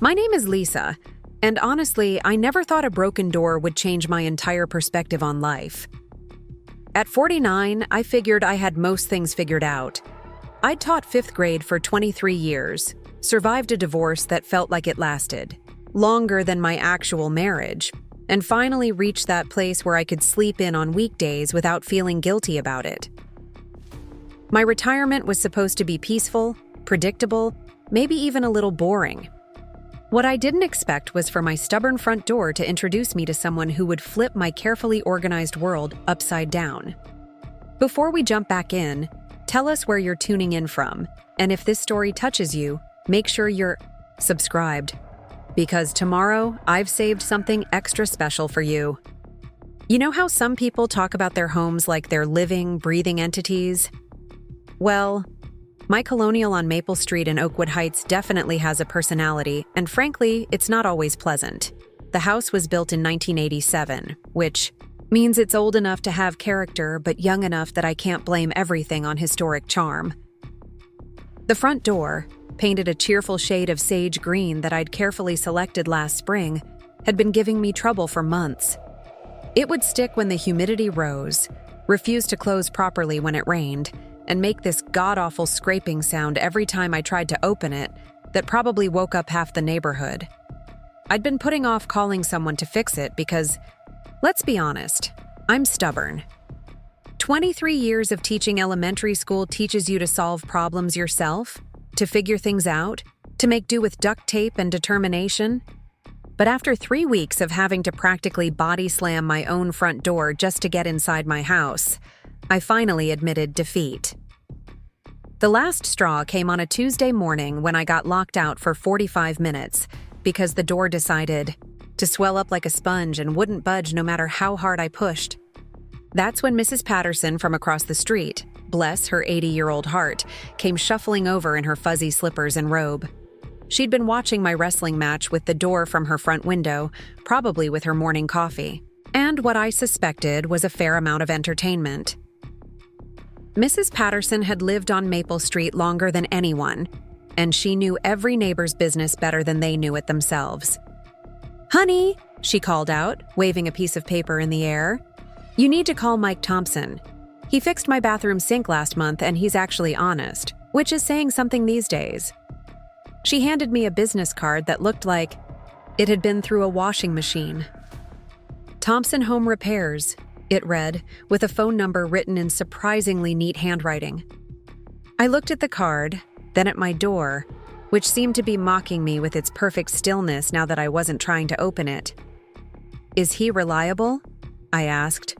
My name is Lisa, and honestly, I never thought a broken door would change my entire perspective on life. At 49, I figured I had most things figured out. I'd taught 5th grade for 23 years, survived a divorce that felt like it lasted longer than my actual marriage, and finally reached that place where I could sleep in on weekdays without feeling guilty about it. My retirement was supposed to be peaceful, predictable, maybe even a little boring. What I didn't expect was for my stubborn front door to introduce me to someone who would flip my carefully organized world upside down. Before we jump back in, tell us where you're tuning in from, and if this story touches you, make sure you're subscribed, because tomorrow I've saved something extra special for you. You know how some people talk about their homes like they're living, breathing entities? Well, my colonial on Maple Street in Oakwood Heights definitely has a personality, and frankly, it's not always pleasant. The house was built in 1987, which means it's old enough to have character but young enough that I can't blame everything on historic charm. The front door, painted a cheerful shade of sage green that I'd carefully selected last spring, had been giving me trouble for months. It would stick when the humidity rose, refuse to close properly when it rained, and make this god-awful scraping sound every time I tried to open it that probably woke up half the neighborhood. I'd been putting off calling someone to fix it because, let's be honest, I'm stubborn. 23 years of teaching elementary school teaches you to solve problems yourself, to figure things out, to make do with duct tape and determination. But after 3 weeks of having to practically body slam my own front door just to get inside my house, I finally admitted defeat. The last straw came on a Tuesday morning when I got locked out for 45 minutes because the door decided to swell up like a sponge and wouldn't budge no matter how hard I pushed. That's when Mrs. Patterson from across the street, bless her 80-year-old heart, came shuffling over in her fuzzy slippers and robe. She'd been watching my wrestling match with the door from her front window, probably with her morning coffee, and what I suspected was a fair amount of entertainment. Mrs. Patterson had lived on Maple Street longer than anyone, and she knew every neighbor's business better than they knew it themselves. "Honey," she called out, waving a piece of paper in the air, "you need to call Mike Thompson. He fixed my bathroom sink last month and he's actually honest, which is saying something these days." She handed me a business card that looked like it had been through a washing machine. "Thompson Home Repairs," it read, with a phone number written in surprisingly neat handwriting. I looked at the card, then at my door, which seemed to be mocking me with its perfect stillness now that I wasn't trying to open it. "Is he reliable?" I asked,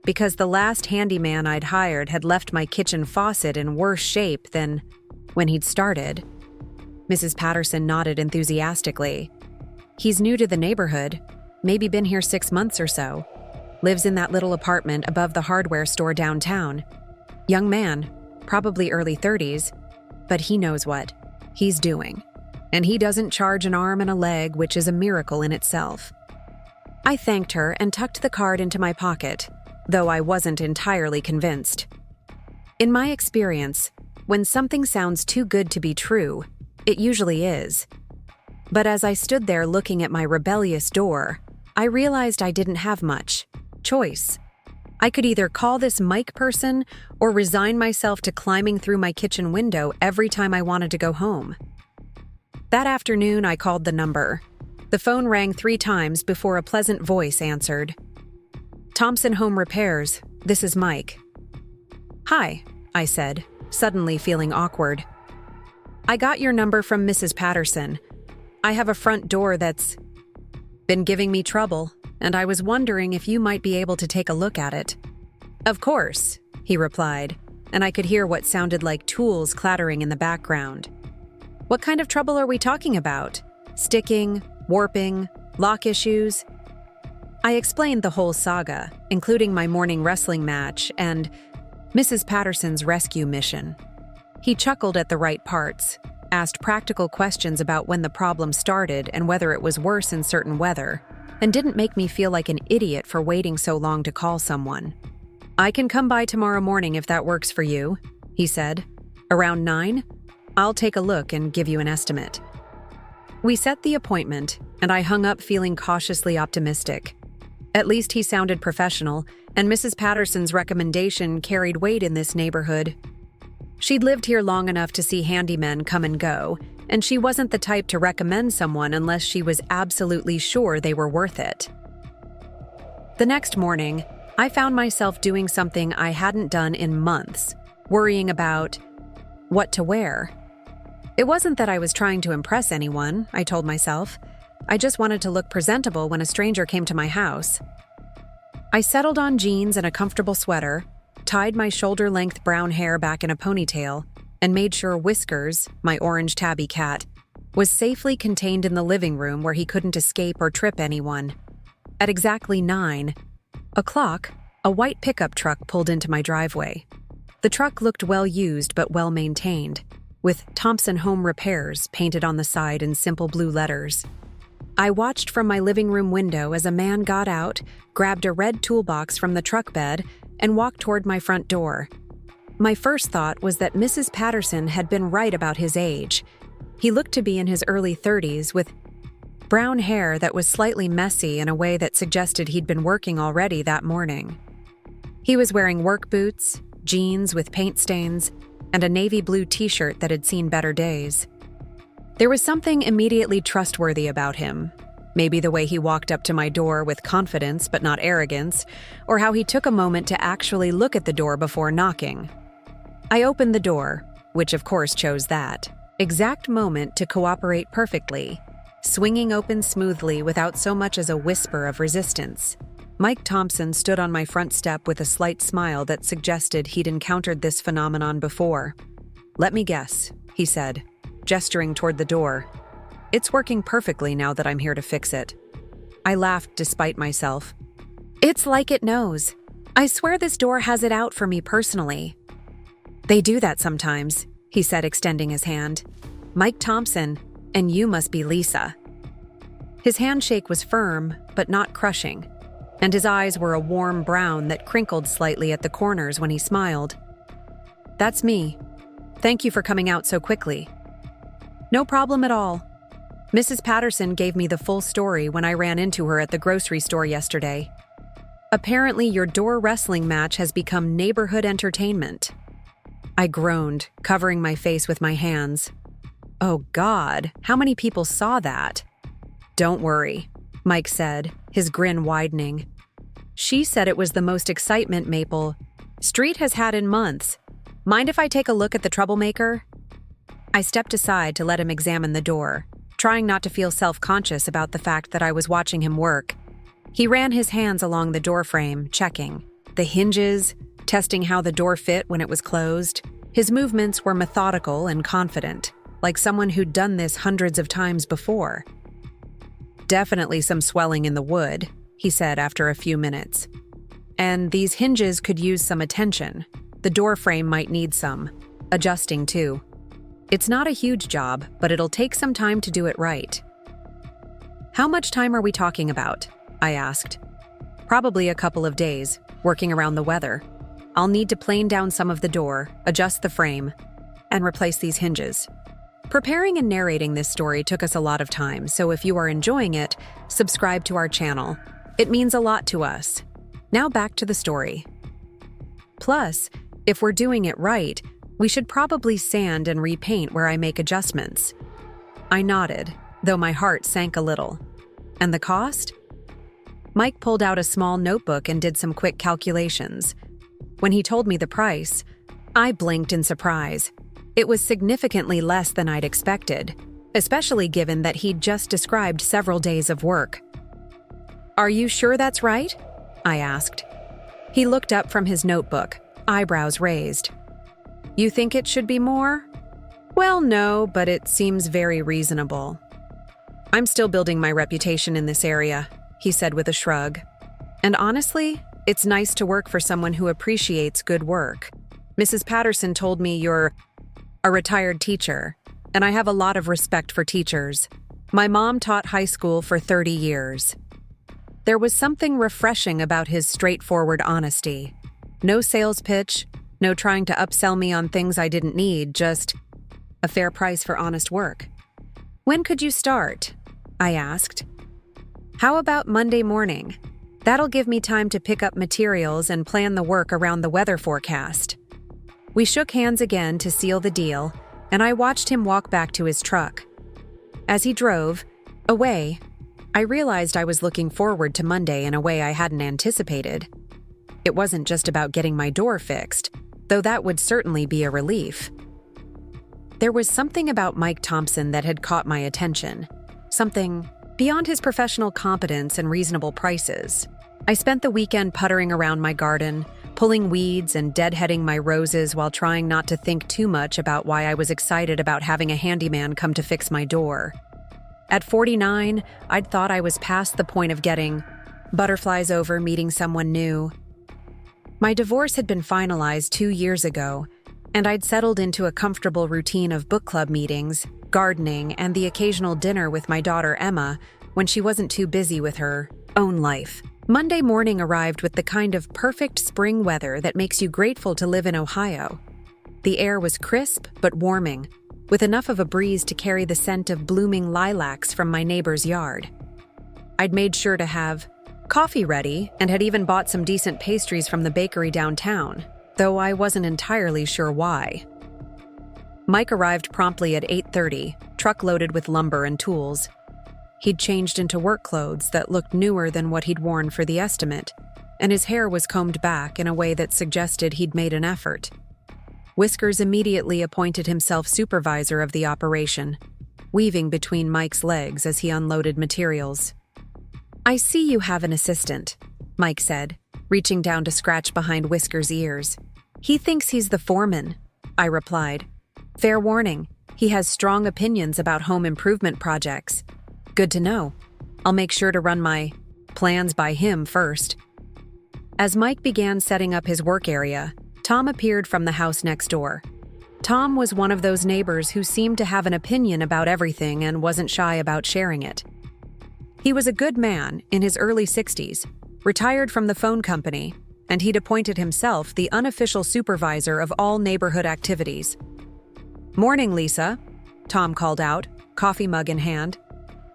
because the last handyman I'd hired had left my kitchen faucet in worse shape than when he'd started. Mrs. Patterson nodded enthusiastically. "He's new to the neighborhood, maybe been here 6 months or so. Lives in that little apartment above the hardware store downtown. Young man, probably early 30s, but he knows what he's doing. And he doesn't charge an arm and a leg, which is a miracle in itself." I thanked her and tucked the card into my pocket, though I wasn't entirely convinced. In my experience, when something sounds too good to be true, it usually is. But as I stood there looking at my rebellious door, I realized I didn't have much choice. I could either call this Mike person or resign myself to climbing through my kitchen window every time I wanted to go home. That afternoon, I called the number. The phone rang 3 times before a pleasant voice answered. "Thompson Home Repairs, this is Mike." "Hi," I said, suddenly feeling awkward. "I got your number from Mrs. Patterson. I have a front door that's been giving me trouble, and I was wondering if you might be able to take a look at it." "Of course," he replied, and I could hear what sounded like tools clattering in the background. "What kind of trouble are we talking about? Sticking, warping, lock issues?" I explained the whole saga, including my morning wrestling match and Mrs. Patterson's rescue mission. He chuckled at the right parts, asked practical questions about when the problem started and whether it was worse in certain weather, and didn't make me feel like an idiot for waiting so long to call someone. "I can come by tomorrow morning if that works for you," he said. "Around 9? I'll take a look and give you an estimate." We set the appointment, and I hung up feeling cautiously optimistic. At least he sounded professional, and Mrs. Patterson's recommendation carried weight in this neighborhood. She'd lived here long enough to see handymen come and go, and she wasn't the type to recommend someone unless she was absolutely sure they were worth it. The next morning, I found myself doing something I hadn't done in months, worrying about what to wear. It wasn't that I was trying to impress anyone, I told myself. I just wanted to look presentable when a stranger came to my house. I settled on jeans and a comfortable sweater, tied my shoulder-length brown hair back in a ponytail, and made sure Whiskers, my orange tabby cat, was safely contained in the living room where he couldn't escape or trip anyone. At exactly 9:00, a white pickup truck pulled into my driveway. The truck looked well used but well maintained, with Thompson Home Repairs painted on the side in simple blue letters. I watched from my living room window as a man got out, grabbed a red toolbox from the truck bed, and walked toward my front door. My first thought was that Mrs. Patterson had been right about his age. He looked to be in his early 30s with brown hair that was slightly messy in a way that suggested he'd been working already that morning. He was wearing work boots, jeans with paint stains, and a navy blue t-shirt that had seen better days. There was something immediately trustworthy about him. Maybe the way he walked up to my door with confidence but not arrogance, or how he took a moment to actually look at the door before knocking. I opened the door, which of course chose that exact moment to cooperate perfectly, swinging open smoothly without so much as a whisper of resistance. Mike Thompson stood on my front step with a slight smile that suggested he'd encountered this phenomenon before. "Let me guess," he said, gesturing toward the door. "It's working perfectly now that I'm here to fix it." I laughed despite myself. "It's like it knows. I swear this door has it out for me personally." "They do that sometimes," he said, extending his hand. "Mike Thompson, and you must be Lisa." His handshake was firm, but not crushing, and his eyes were a warm brown that crinkled slightly at the corners when he smiled. "That's me. Thank you for coming out so quickly." "No problem at all. Mrs. Patterson gave me the full story when I ran into her at the grocery store yesterday. Apparently, your door wrestling match has become neighborhood entertainment." I groaned, covering my face with my hands. "Oh God, how many people saw that?" "Don't worry," Mike said, his grin widening. "She said it was the most excitement Maple Street has had in months. Mind if I take a look at the troublemaker?" I stepped aside to let him examine the door, trying not to feel self-conscious about the fact that I was watching him work. He ran his hands along the door frame, checking the hinges, testing how the door fit when it was closed. His movements were methodical and confident, like someone who'd done this hundreds of times before. "Definitely some swelling in the wood," he said after a few minutes. "And these hinges could use some attention. The door frame might need some adjusting too. It's not a huge job, but it'll take some time to do it right." "How much time are we talking about?" I asked. "Probably a couple of days, working around the weather. I'll need to plane down some of the door, adjust the frame, and replace these hinges." Preparing and narrating this story took us a lot of time, so if you are enjoying it, subscribe to our channel. It means a lot to us. Now back to the story. Plus, if we're doing it right, we should probably sand and repaint where I make adjustments. I nodded, though my heart sank a little. "And the cost?" Mike pulled out a small notebook and did some quick calculations. When he told me the price, I blinked in surprise. It was significantly less than I'd expected, especially given that he'd just described several days of work. "Are you sure that's right?" I asked. He looked up from his notebook, eyebrows raised. "You think it should be more?" "Well, no, but it seems very reasonable." "I'm still building my reputation in this area," he said with a shrug. "And honestly, it's nice to work for someone who appreciates good work. Mrs. Patterson told me you're a retired teacher, and I have a lot of respect for teachers. My mom taught high school for 30 years. There was something refreshing about his straightforward honesty. No sales pitch, no trying to upsell me on things I didn't need, just a fair price for honest work. "When could you start?" I asked. "How about Monday morning? That'll give me time to pick up materials and plan the work around the weather forecast." We shook hands again to seal the deal, and I watched him walk back to his truck. As he drove away, I realized I was looking forward to Monday in a way I hadn't anticipated. It wasn't just about getting my door fixed, though that would certainly be a relief. There was something about Mike Thompson that had caught my attention, something beyond his professional competence and reasonable prices. I spent the weekend puttering around my garden, pulling weeds and deadheading my roses while trying not to think too much about why I was excited about having a handyman come to fix my door. At 49, I'd thought I was past the point of getting butterflies over meeting someone new. My divorce had been finalized 2 years ago, and I'd settled into a comfortable routine of book club meetings, gardening, and the occasional dinner with my daughter Emma when she wasn't too busy with her own life. Monday morning arrived with the kind of perfect spring weather that makes you grateful to live in Ohio. The air was crisp but warming, with enough of a breeze to carry the scent of blooming lilacs from my neighbor's yard. I'd made sure to have coffee ready and had even bought some decent pastries from the bakery downtown, though I wasn't entirely sure why. Mike arrived promptly at 8:30, truck loaded with lumber and tools. He'd changed into work clothes that looked newer than what he'd worn for the estimate, and his hair was combed back in a way that suggested he'd made an effort. Whiskers immediately appointed himself supervisor of the operation, weaving between Mike's legs as he unloaded materials. "I see you have an assistant," Mike said, reaching down to scratch behind Whiskers' ears. "He thinks he's the foreman," I replied. "Fair warning, he has strong opinions about home improvement projects." "Good to know. I'll make sure to run my plans by him first." As Mike began setting up his work area, Tom appeared from the house next door. Tom was one of those neighbors who seemed to have an opinion about everything and wasn't shy about sharing it. He was a good man in his early 60s, retired from the phone company, and he'd appointed himself the unofficial supervisor of all neighborhood activities. "Morning, Lisa," Tom called out, coffee mug in hand.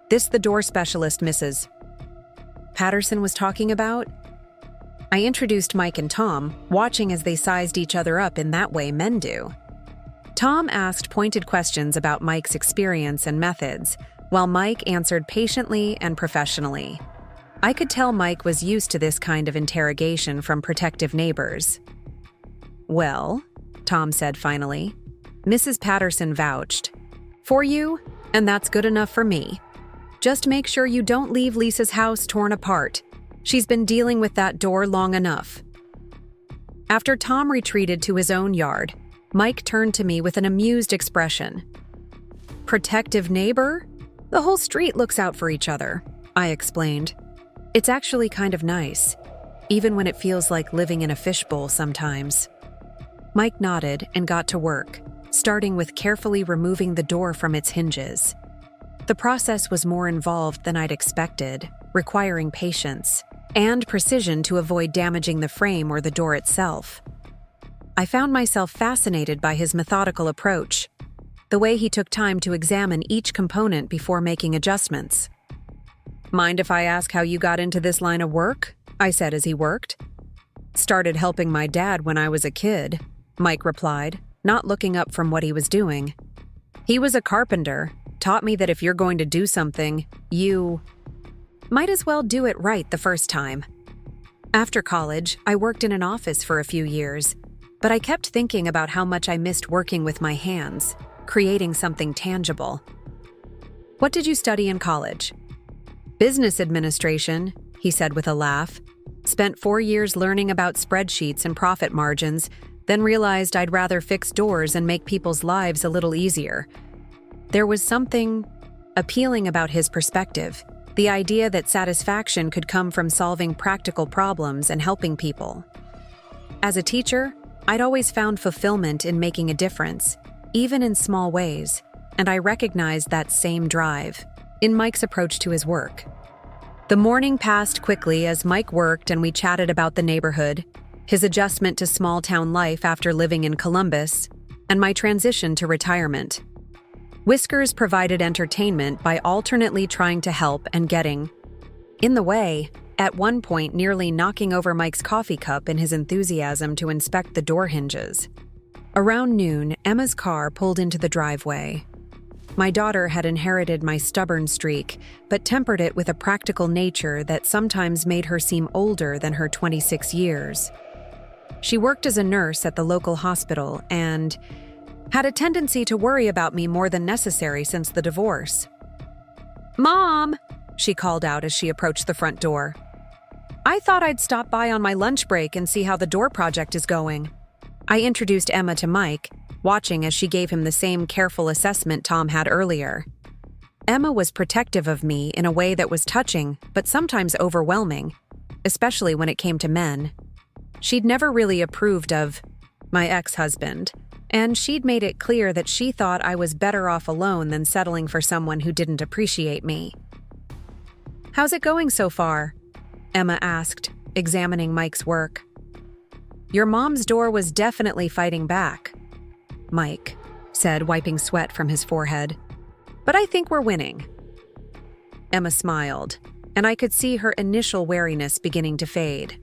"This the door specialist, Mrs. Patterson was talking about?" I introduced Mike and Tom, watching as they sized each other up in that way men do. Tom asked pointed questions about Mike's experience and methods, while Mike answered patiently and professionally. I could tell Mike was used to this kind of interrogation from protective neighbors. "Well," Tom said finally, "Mrs. Patterson vouched for you, and that's good enough for me. Just make sure you don't leave Lisa's house torn apart. She's been dealing with that door long enough." After Tom retreated to his own yard, Mike turned to me with an amused expression. "Protective neighbor? The whole street looks out for each other," I explained. "It's actually kind of nice, even when it feels like living in a fishbowl sometimes." Mike nodded and got to work, starting with carefully removing the door from its hinges. The process was more involved than I'd expected, requiring patience and precision to avoid damaging the frame or the door itself. I found myself fascinated by his methodical approach, the way he took time to examine each component before making adjustments. "Mind if I ask how you got into this line of work?" I said as he worked. "Started helping my dad when I was a kid," Mike replied, not looking up from what he was doing. "He was a carpenter, taught me that if you're going to do something, you might as well do it right the first time." After college, I worked in an office for a few years, but I kept thinking about how much I missed working with my hands, creating something tangible. "What did you study in college?" "Business administration," he said with a laugh. "Spent 4 years learning about spreadsheets and profit margins, then realized I'd rather fix doors and make people's lives a little easier." There was something appealing about his perspective, the idea that satisfaction could come from solving practical problems and helping people. As a teacher, I'd always found fulfillment in making a difference, even in small ways, and I recognized that same drive in Mike's approach to his work. The morning passed quickly as Mike worked and we chatted about the neighborhood, his adjustment to small-town life after living in Columbus, and my transition to retirement. Whiskers provided entertainment by alternately trying to help and getting in the way, at one point nearly knocking over Mike's coffee cup in his enthusiasm to inspect the door hinges. Around noon, Emma's car pulled into the driveway. My daughter had inherited my stubborn streak, but tempered it with a practical nature that sometimes made her seem older than her 26 years. She worked as a nurse at the local hospital and had a tendency to worry about me more than necessary since the divorce. "Mom!" she called out as she approached the front door. "I thought I'd stop by on my lunch break and see how the door project is going." I introduced Emma to Mike, watching as she gave him the same careful assessment Tom had earlier. Emma was protective of me in a way that was touching, but sometimes overwhelming, especially when it came to men. She'd never really approved of my ex-husband, and she'd made it clear that she thought I was better off alone than settling for someone who didn't appreciate me. "How's it going so far?" Emma asked, examining Mike's work. "Your mom's door was definitely fighting back," Mike said, wiping sweat from his forehead. "But I think we're winning." Emma smiled, and I could see her initial wariness beginning to fade.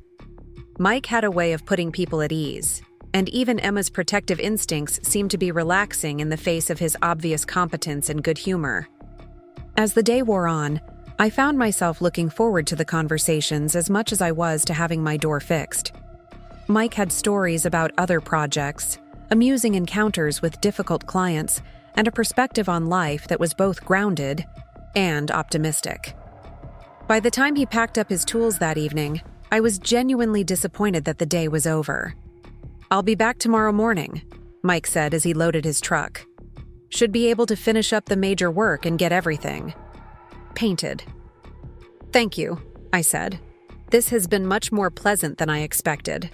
Mike had a way of putting people at ease, and even Emma's protective instincts seemed to be relaxing in the face of his obvious competence and good humor. As the day wore on, I found myself looking forward to the conversations as much as I was to having my door fixed. Mike had stories about other projects, amusing encounters with difficult clients, and a perspective on life that was both grounded and optimistic. By the time he packed up his tools that evening, I was genuinely disappointed that the day was over. "I'll be back tomorrow morning," Mike said as he loaded his truck. "Should be able to finish up the major work and get everything painted." "Thank you," I said. "This has been much more pleasant than I expected."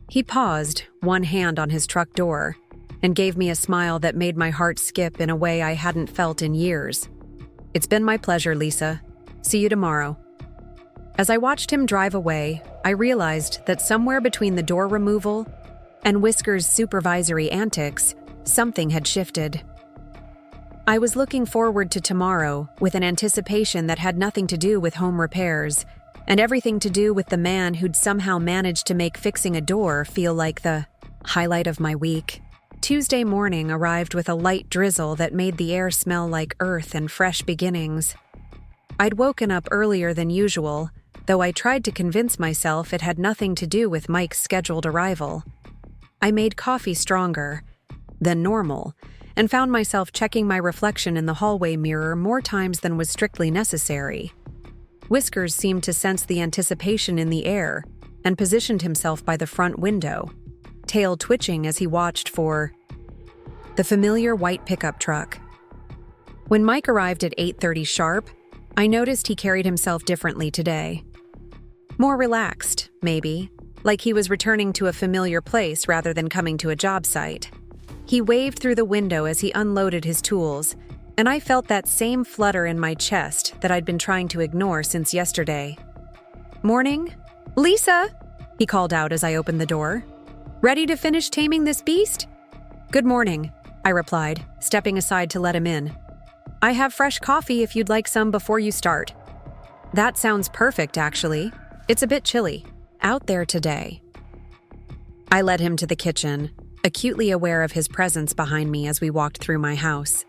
He paused, one hand on his truck door, and gave me a smile that made my heart skip in a way I hadn't felt in years. "It's been my pleasure, Lisa. See you tomorrow." As I watched him drive away, I realized that somewhere between the door removal and Whiskers' supervisory antics, something had shifted. I was looking forward to tomorrow with an anticipation that had nothing to do with home repairs and everything to do with the man who'd somehow managed to make fixing a door feel like the highlight of my week. Tuesday morning arrived with a light drizzle that made the air smell like earth and fresh beginnings. I'd woken up earlier than usual, though I tried to convince myself it had nothing to do with Mike's scheduled arrival. I made coffee stronger than normal and found myself checking my reflection in the hallway mirror more times than was strictly necessary. Whiskers seemed to sense the anticipation in the air and positioned himself by the front window, tail twitching as he watched for the familiar white pickup truck. When Mike arrived at 8:30 sharp, I noticed he carried himself differently today. More relaxed, maybe, like he was returning to a familiar place rather than coming to a job site. He waved through the window as he unloaded his tools, and I felt that same flutter in my chest that I'd been trying to ignore since yesterday. "Morning? Lisa!" he called out as I opened the door. "Ready to finish taming this beast?" "Good morning," I replied, stepping aside to let him in. "I have fresh coffee if you'd like some before you start." "That sounds perfect, actually. It's a bit chilly out there today." I led him to the kitchen, acutely aware of his presence behind me as we walked through my house.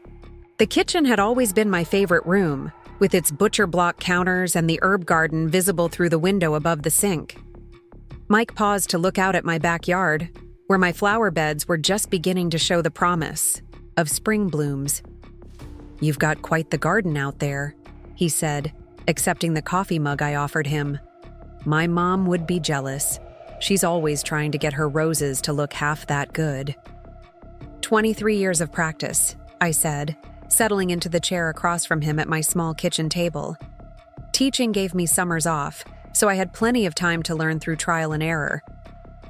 The kitchen had always been my favorite room, with its butcher block counters and the herb garden visible through the window above the sink. Mike paused to look out at my backyard, where my flower beds were just beginning to show the promise of spring blooms. "You've got quite the garden out there," he said, accepting the coffee mug I offered him. "My mom would be jealous. She's always trying to get her roses to look half that good." 23 years of practice, I said, settling into the chair across from him at my small kitchen table. Teaching gave me summers off, so I had plenty of time to learn through trial and error.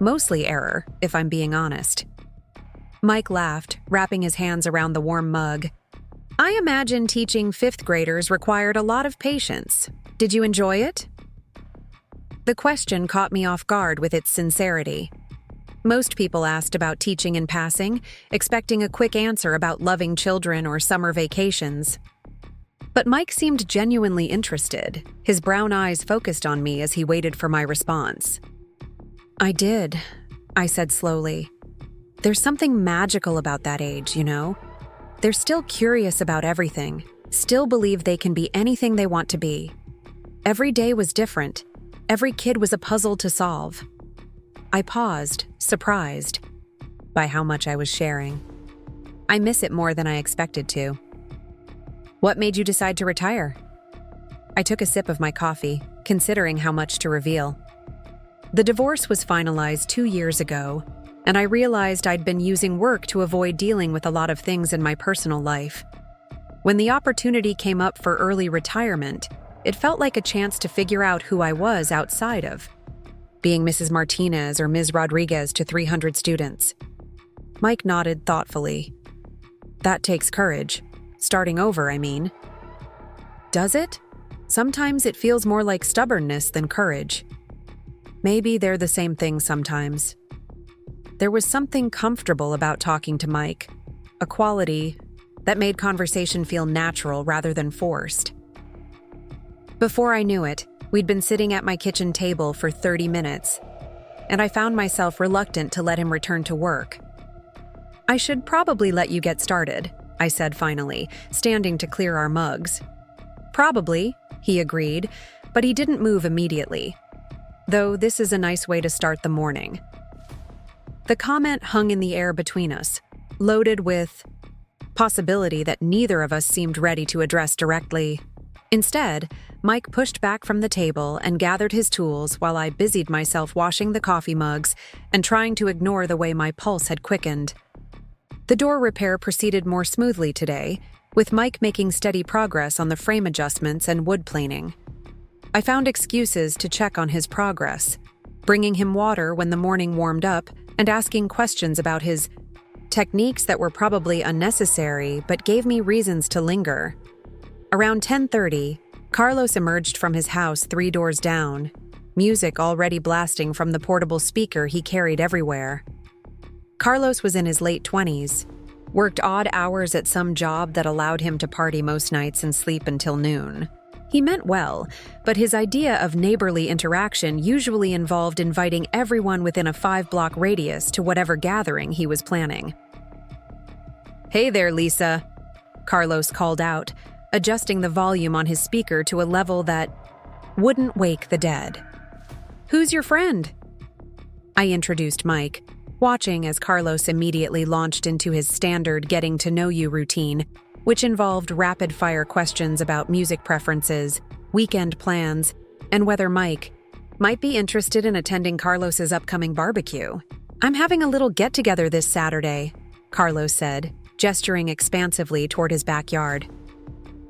Mostly error, if I'm being honest. Mike laughed, wrapping his hands around the warm mug. "I imagine teaching fifth graders required a lot of patience. Did you enjoy it?" The question caught me off guard with its sincerity. Most people asked about teaching in passing, expecting a quick answer about loving children or summer vacations. But Mike seemed genuinely interested, his brown eyes focused on me as he waited for my response. "I did," I said slowly. "There's something magical about that age, you know? They're still curious about everything, still believe they can be anything they want to be. Every day was different. Every kid was a puzzle to solve." I paused, surprised by how much I was sharing. I miss it more than I expected to. "What made you decide to retire?" I took a sip of my coffee, considering how much to reveal. The divorce was finalized 2 years ago, and I realized I'd been using work to avoid dealing with a lot of things in my personal life. When the opportunity came up for early retirement, it felt like a chance to figure out who I was outside of being Mrs. Martinez or Ms. Rodriguez to 300 students. Mike nodded thoughtfully. "That takes courage. Starting over, I mean." "Does it? Sometimes it feels more like stubbornness than courage." "Maybe they're the same thing sometimes." There was something comfortable about talking to Mike, a quality that made conversation feel natural rather than forced. Before I knew it, we'd been sitting at my kitchen table for 30 minutes, and I found myself reluctant to let him return to work. "I should probably let you get started," I said finally, standing to clear our mugs. "Probably," he agreed, but he didn't move immediately. Though this is a nice way to start the morning. The comment hung in the air between us, loaded with possibility that neither of us seemed ready to address directly. Instead, Mike pushed back from the table and gathered his tools while I busied myself washing the coffee mugs and trying to ignore the way my pulse had quickened. The door repair proceeded more smoothly today, with Mike making steady progress on the frame adjustments and wood planing. I found excuses to check on his progress, bringing him water when the morning warmed up and asking questions about his techniques that were probably unnecessary but gave me reasons to linger. Around 10:30, Carlos emerged from his house 3 doors down, music already blasting from the portable speaker he carried everywhere. Carlos was in his late 20s, worked odd hours at some job that allowed him to party most nights and sleep until noon. He meant well, but his idea of neighborly interaction usually involved inviting everyone within a 5-block radius to whatever gathering he was planning. "Hey there, Lisa," Carlos called out, adjusting the volume on his speaker to a level that wouldn't wake the dead. "Who's your friend?" I introduced Mike, watching as Carlos immediately launched into his standard getting-to-know-you routine, which involved rapid-fire questions about music preferences, weekend plans, and whether Mike might be interested in attending Carlos's upcoming barbecue. "I'm having a little get-together this Saturday," Carlos said, gesturing expansively toward his backyard.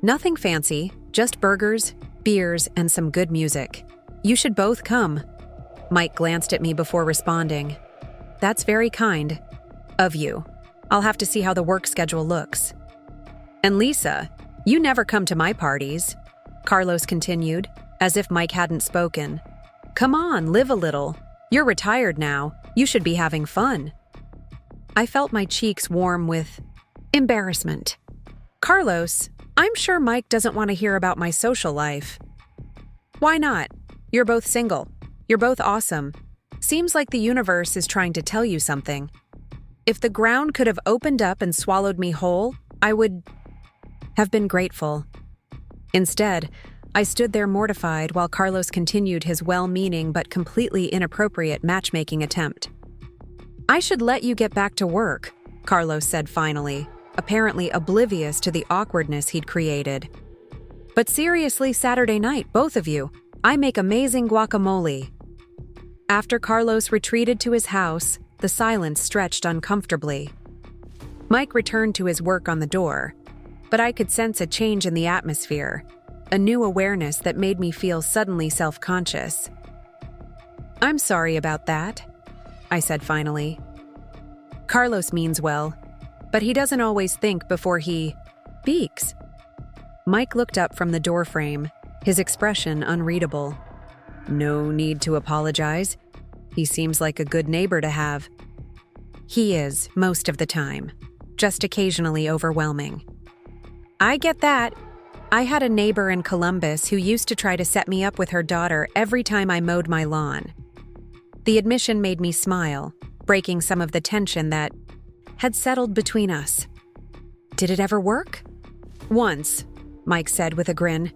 "Nothing fancy, just burgers, beers, and some good music. You should both come." Mike glanced at me before responding. "That's very kind of you. I'll have to see how the work schedule looks." "And Lisa, you never come to my parties," Carlos continued, as if Mike hadn't spoken. "Come on, live a little. You're retired now. You should be having fun." I felt my cheeks warm with embarrassment. "Carlos, I'm sure Mike doesn't want to hear about my social life." "Why not? You're both single. You're both awesome. Seems like the universe is trying to tell you something. If the ground could have opened up and swallowed me whole, I would have been grateful." Instead, I stood there mortified while Carlos continued his well-meaning but completely inappropriate matchmaking attempt. "I should let you get back to work," Carlos said finally, apparently oblivious to the awkwardness he'd created. "But seriously, Saturday night, both of you. I make amazing guacamole." After Carlos retreated to his house, the silence stretched uncomfortably. Mike returned to his work on the door, but I could sense a change in the atmosphere, a new awareness that made me feel suddenly self-conscious. "I'm sorry about that," I said finally. "Carlos means well, but he doesn't always think before he speaks." Mike looked up from the doorframe, his expression unreadable. "No need to apologize. He seems like a good neighbor to have. He is, most of the time. Just occasionally overwhelming. I get that. I had a neighbor in Columbus who used to try to set me up with her daughter every time I mowed my lawn. The admission made me smile, breaking some of the tension that had settled between us. Did it ever work? Once, Mike said with a grin.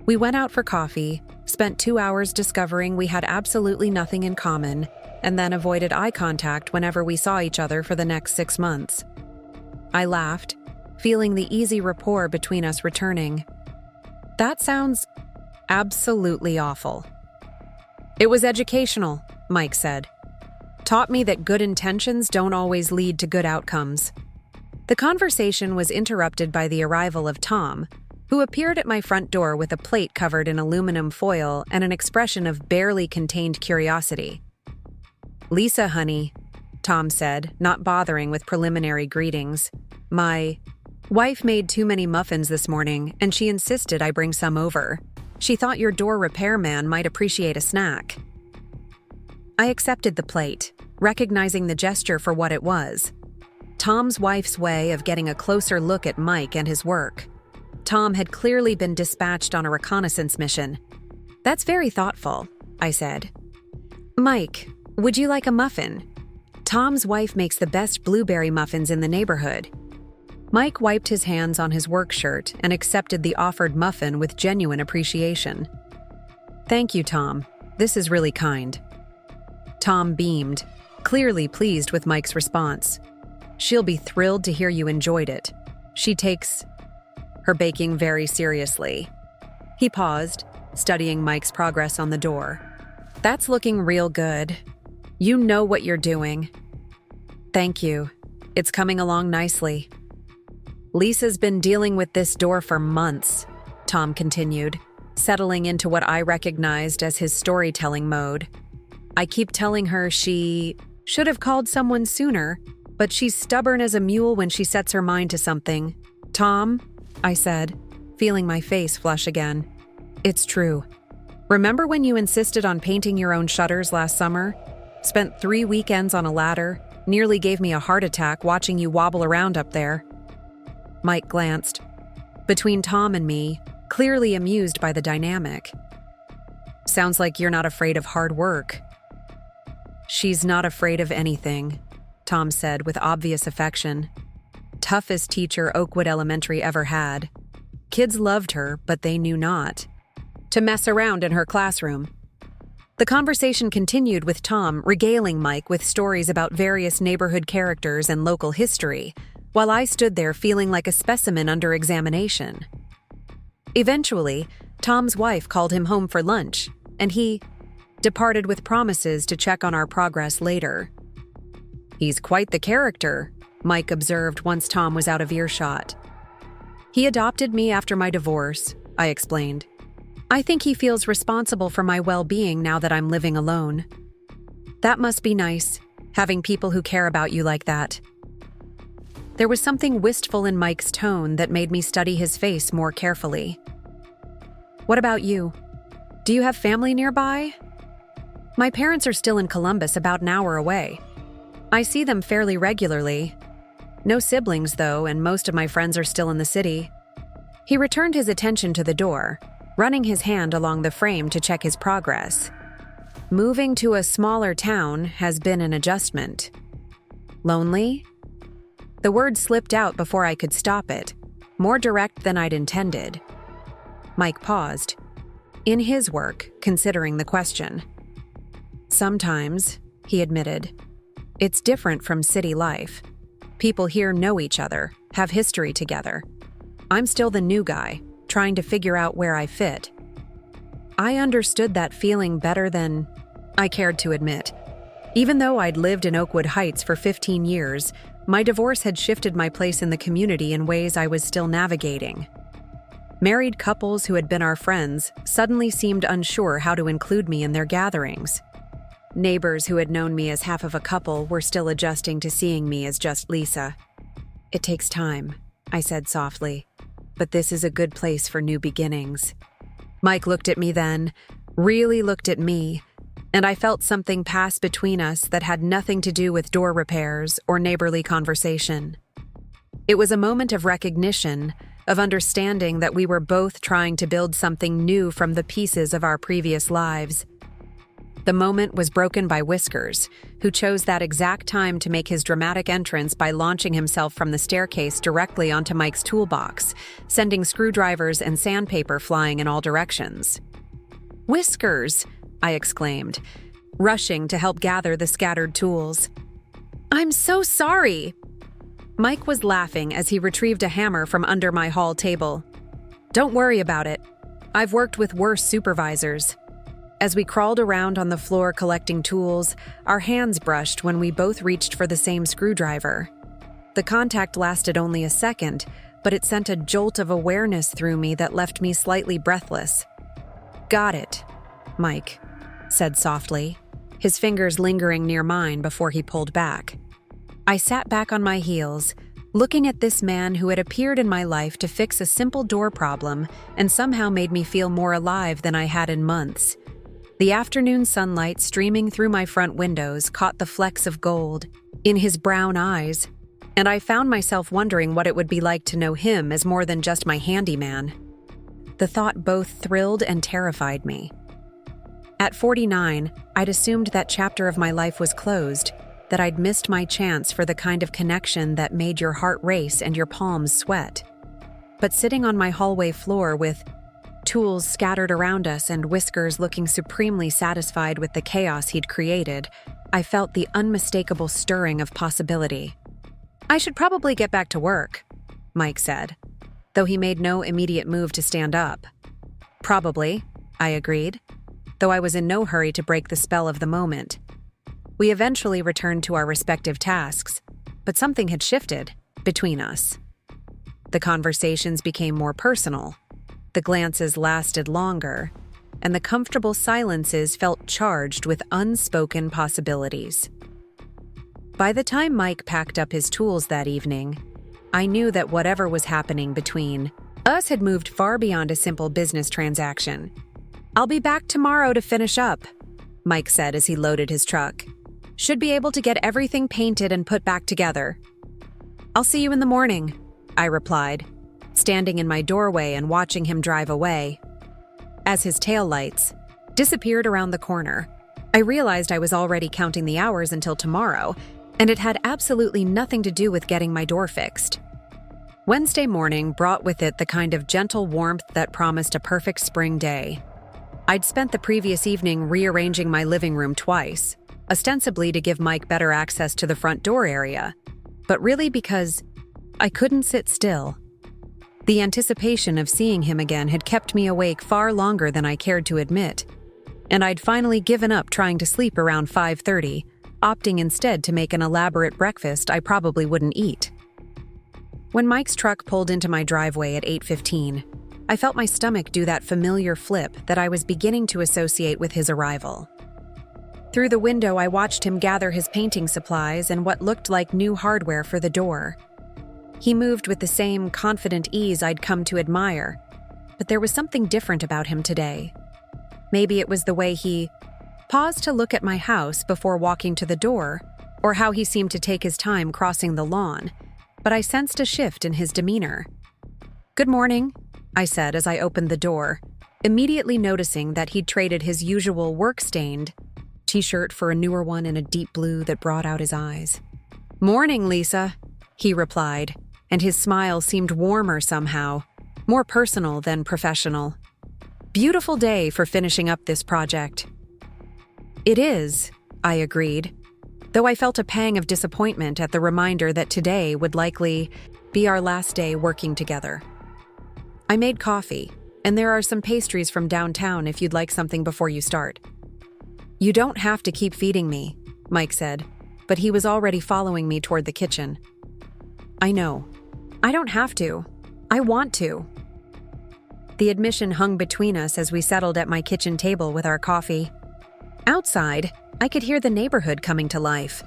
We went out for coffee, spent 2 hours discovering we had absolutely nothing in common, and then avoided eye contact whenever we saw each other for the next 6 months. I laughed, feeling the easy rapport between us returning. That sounds absolutely awful. It was educational, Mike said. Taught me that good intentions don't always lead to good outcomes. The conversation was interrupted by the arrival of Tom, who appeared at my front door with a plate covered in aluminum foil and an expression of barely contained curiosity. Lisa, honey, Tom said, not bothering with preliminary greetings. My wife made too many muffins this morning, and she insisted I bring some over. She thought your door repairman might appreciate a snack. I accepted the plate, recognizing the gesture for what it was. Tom's wife's way of getting a closer look at Mike and his work. Tom had clearly been dispatched on a reconnaissance mission. That's very thoughtful, I said. Mike, would you like a muffin? Tom's wife makes the best blueberry muffins in the neighborhood. Mike wiped his hands on his work shirt and accepted the offered muffin with genuine appreciation. Thank you, Tom. This is really kind. Tom beamed, clearly pleased with Mike's response. She'll be thrilled to hear you enjoyed it. She takes her baking very seriously. He paused, studying Mike's progress on the door. That's looking real good. You know what you're doing. Thank you. It's coming along nicely. Lisa's been dealing with this door for months, Tom continued, settling into what I recognized as his storytelling mode. I keep telling her she should have called someone sooner, but she's stubborn as a mule when she sets her mind to something. Tom, I said, feeling my face flush again. It's true. Remember when you insisted on painting your own shutters last summer? Spent 3 weekends on a ladder, nearly gave me a heart attack watching you wobble around up there. Mike glanced. Between Tom and me, clearly amused by the dynamic. Sounds like you're not afraid of hard work. She's not afraid of anything, Tom said with obvious affection. Toughest teacher Oakwood Elementary ever had. Kids loved her, but they knew not to mess around in her classroom. The conversation continued with Tom regaling Mike with stories about various neighborhood characters and local history, while I stood there feeling like a specimen under examination. Eventually, Tom's wife called him home for lunch, and he departed with promises to check on our progress later. He's quite the character, Mike observed once Tom was out of earshot. He adopted me after my divorce, I explained. I think he feels responsible for my well-being now that I'm living alone. That must be nice, having people who care about you like that. There was something wistful in Mike's tone that made me study his face more carefully. What about you? Do you have family nearby? My parents are still in Columbus, about an hour away. I see them fairly regularly. No siblings, though, and most of my friends are still in the city. He returned his attention to the door, running his hand along the frame to check his progress. Moving to a smaller town has been an adjustment. Lonely? The word slipped out before I could stop it, more direct than I'd intended. Mike paused, in his work, considering the question. Sometimes, he admitted. It's different from city life. People here know each other, have history together. I'm still the new guy, trying to figure out where I fit. I understood that feeling better than I cared to admit. Even though I'd lived in Oakwood Heights for 15 years, my divorce had shifted my place in the community in ways I was still navigating. Married couples who had been our friends suddenly seemed unsure how to include me in their gatherings. Neighbors who had known me as half of a couple were still adjusting to seeing me as just Lisa. It takes time, I said softly, but this is a good place for new beginnings. Mike looked at me then, really looked at me, and I felt something pass between us that had nothing to do with door repairs or neighborly conversation. It was a moment of recognition, of understanding that we were both trying to build something new from the pieces of our previous lives. The moment was broken by Whiskers, who chose that exact time to make his dramatic entrance by launching himself from the staircase directly onto Mike's toolbox, sending screwdrivers and sandpaper flying in all directions. "Whiskers!" I exclaimed, rushing to help gather the scattered tools. "I'm so sorry!" Mike was laughing as he retrieved a hammer from under my hall table. "Don't worry about it. I've worked with worse supervisors." As we crawled around on the floor collecting tools, our hands brushed when we both reached for the same screwdriver. The contact lasted only a second, but it sent a jolt of awareness through me that left me slightly breathless. "Got it," Mike said softly, his fingers lingering near mine before he pulled back. I sat back on my heels, looking at this man who had appeared in my life to fix a simple door problem and somehow made me feel more alive than I had in months. The afternoon sunlight streaming through my front windows caught the flecks of gold in his brown eyes, and I found myself wondering what it would be like to know him as more than just my handyman. The thought both thrilled and terrified me. At 49, I'd assumed that chapter of my life was closed, that I'd missed my chance for the kind of connection that made your heart race and your palms sweat. But sitting on my hallway floor with tools scattered around us and Whiskers looking supremely satisfied with the chaos he'd created, I felt the unmistakable stirring of possibility. "I should probably get back to work," Mike said, though he made no immediate move to stand up. "Probably," I agreed, though I was in no hurry to break the spell of the moment. We eventually returned to our respective tasks, but something had shifted between us. The conversations became more personal. The glances lasted longer, and the comfortable silences felt charged with unspoken possibilities. By the time Mike packed up his tools that evening, I knew that whatever was happening between us had moved far beyond a simple business transaction. "I'll be back tomorrow to finish up," Mike said as he loaded his truck. "Should be able to get everything painted and put back together." "I'll see you in the morning," I replied, standing in my doorway and watching him drive away. As his taillights disappeared around the corner, I realized I was already counting the hours until tomorrow, and it had absolutely nothing to do with getting my door fixed. Wednesday morning brought with it the kind of gentle warmth that promised a perfect spring day. I'd spent the previous evening rearranging my living room twice, ostensibly to give Mike better access to the front door area, but really because I couldn't sit still. The anticipation of seeing him again had kept me awake far longer than I cared to admit, and I'd finally given up trying to sleep around 5:30, opting instead to make an elaborate breakfast I probably wouldn't eat. When Mike's truck pulled into my driveway at 8:15, I felt my stomach do that familiar flip that I was beginning to associate with his arrival. Through the window, I watched him gather his painting supplies and what looked like new hardware for the door. He moved with the same confident ease I'd come to admire, but there was something different about him today. Maybe it was the way he paused to look at my house before walking to the door, or how he seemed to take his time crossing the lawn, but I sensed a shift in his demeanor. "Good morning," I said as I opened the door, immediately noticing that he'd traded his usual work-stained t-shirt for a newer one in a deep blue that brought out his eyes. "Morning, Lisa," he replied, and his smile seemed warmer somehow, more personal than professional. "Beautiful day for finishing up this project." "It is," I agreed, though I felt a pang of disappointment at the reminder that today would likely be our last day working together. "I made coffee, and there are some pastries from downtown if you'd like something before you start." "You don't have to keep feeding me," Mike said, but he was already following me toward the kitchen. "I know. I don't have to. I want to." The admission hung between us as we settled at my kitchen table with our coffee. Outside, I could hear the neighborhood coming to life.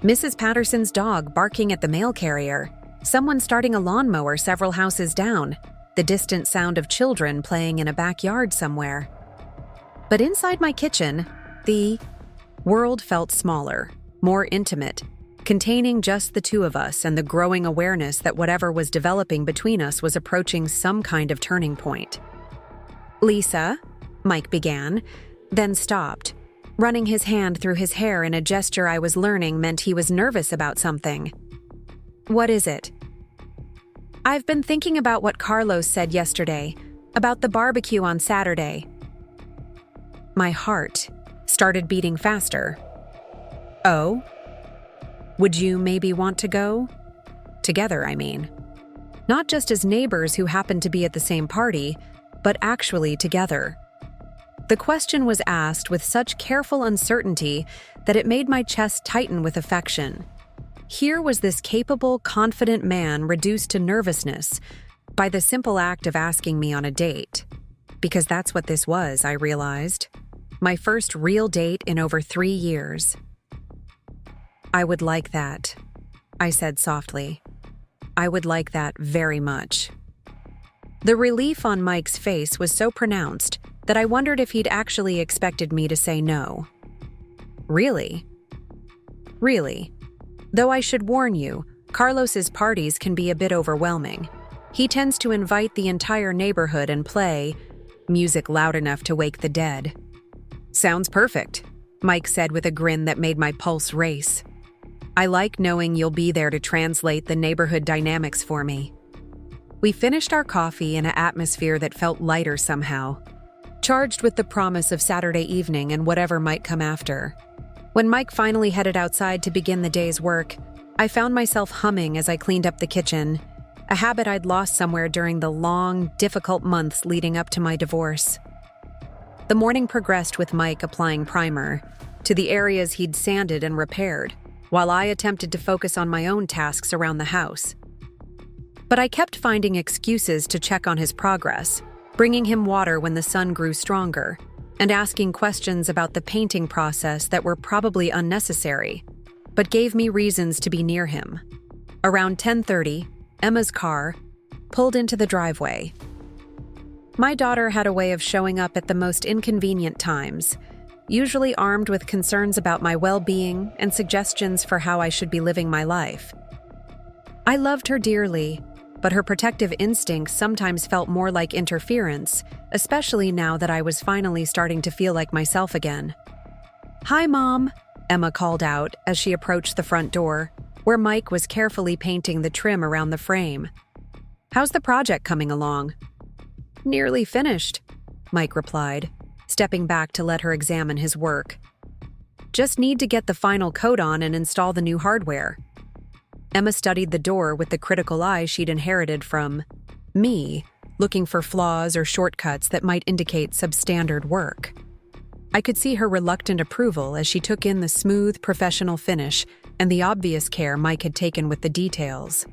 Mrs. Patterson's dog barking at the mail carrier, someone starting a lawnmower several houses down, the distant sound of children playing in a backyard somewhere. But inside my kitchen, The world felt smaller, more intimate, containing just the two of us and the growing awareness that whatever was developing between us was approaching some kind of turning point. "Lisa," Mike began, then stopped, running his hand through his hair in a gesture I was learning meant he was nervous about something. "What is it?" "I've been thinking about what Carlos said yesterday, about the barbecue on Saturday." My heart started beating faster. "Oh? Would you maybe want to go? Together, I mean. Not just as neighbors who happened to be at the same party, but actually together." The question was asked with such careful uncertainty that it made my chest tighten with affection. Here was this capable, confident man reduced to nervousness by the simple act of asking me on a date. Because that's what this was, I realized. My first real date in over 3 years. "I would like that," I said softly. "I would like that very much." The relief on Mike's face was so pronounced that I wondered if he'd actually expected me to say no. "Really?" "Really. Though I should warn you, Carlos's parties can be a bit overwhelming. He tends to invite the entire neighborhood and play music loud enough to wake the dead." "Sounds perfect," Mike said with a grin that made my pulse race. "I like knowing you'll be there to translate the neighborhood dynamics for me." We finished our coffee in an atmosphere that felt lighter somehow, charged with the promise of Saturday evening and whatever might come after. When Mike finally headed outside to begin the day's work, I found myself humming as I cleaned up the kitchen, a habit I'd lost somewhere during the long, difficult months leading up to my divorce. The morning progressed with Mike applying primer to the areas he'd sanded and repaired, while I attempted to focus on my own tasks around the house. But I kept finding excuses to check on his progress, bringing him water when the sun grew stronger, and asking questions about the painting process that were probably unnecessary, but gave me reasons to be near him. Around 10:30, Emma's car pulled into the driveway. My daughter had a way of showing up at the most inconvenient times, usually armed with concerns about my well-being and suggestions for how I should be living my life. I loved her dearly, but her protective instincts sometimes felt more like interference, especially now that I was finally starting to feel like myself again. "Hi, Mom," Emma called out as she approached the front door, where Mike was carefully painting the trim around the frame. "How's the project coming along?" "Nearly finished," Mike replied, stepping back to let her examine his work. "Just need to get the final coat on and install the new hardware." Emma studied the door with the critical eye she'd inherited from me, looking for flaws or shortcuts that might indicate substandard work. I could see her reluctant approval as she took in the smooth, professional finish and the obvious care Mike had taken with the details.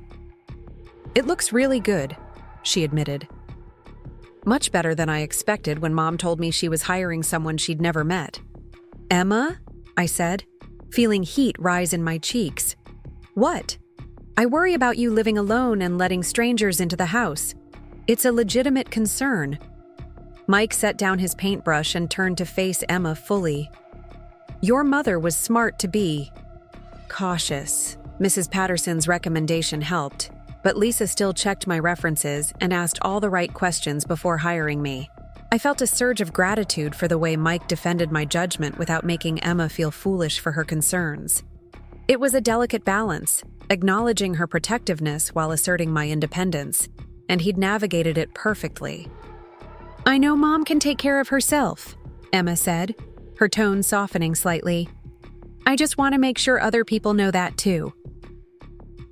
"It looks really good," she admitted. "Much better than I expected when Mom told me she was hiring someone she'd never met." "Emma?" I said, feeling heat rise in my cheeks. "What?" "I worry about you living alone and letting strangers into the house. It's a legitimate concern." Mike set down his paintbrush and turned to face Emma fully. "Your mother was smart to be cautious." Mrs. Patterson's recommendation helped, but Lisa still checked my references and asked all the right questions before hiring me. I felt a surge of gratitude for the way Mike defended my judgment without making Emma feel foolish for her concerns. It was a delicate balance, acknowledging her protectiveness while asserting my independence, and he'd navigated it perfectly. "I know Mom can take care of herself," Emma said, her tone softening slightly. "I just want to make sure other people know that too."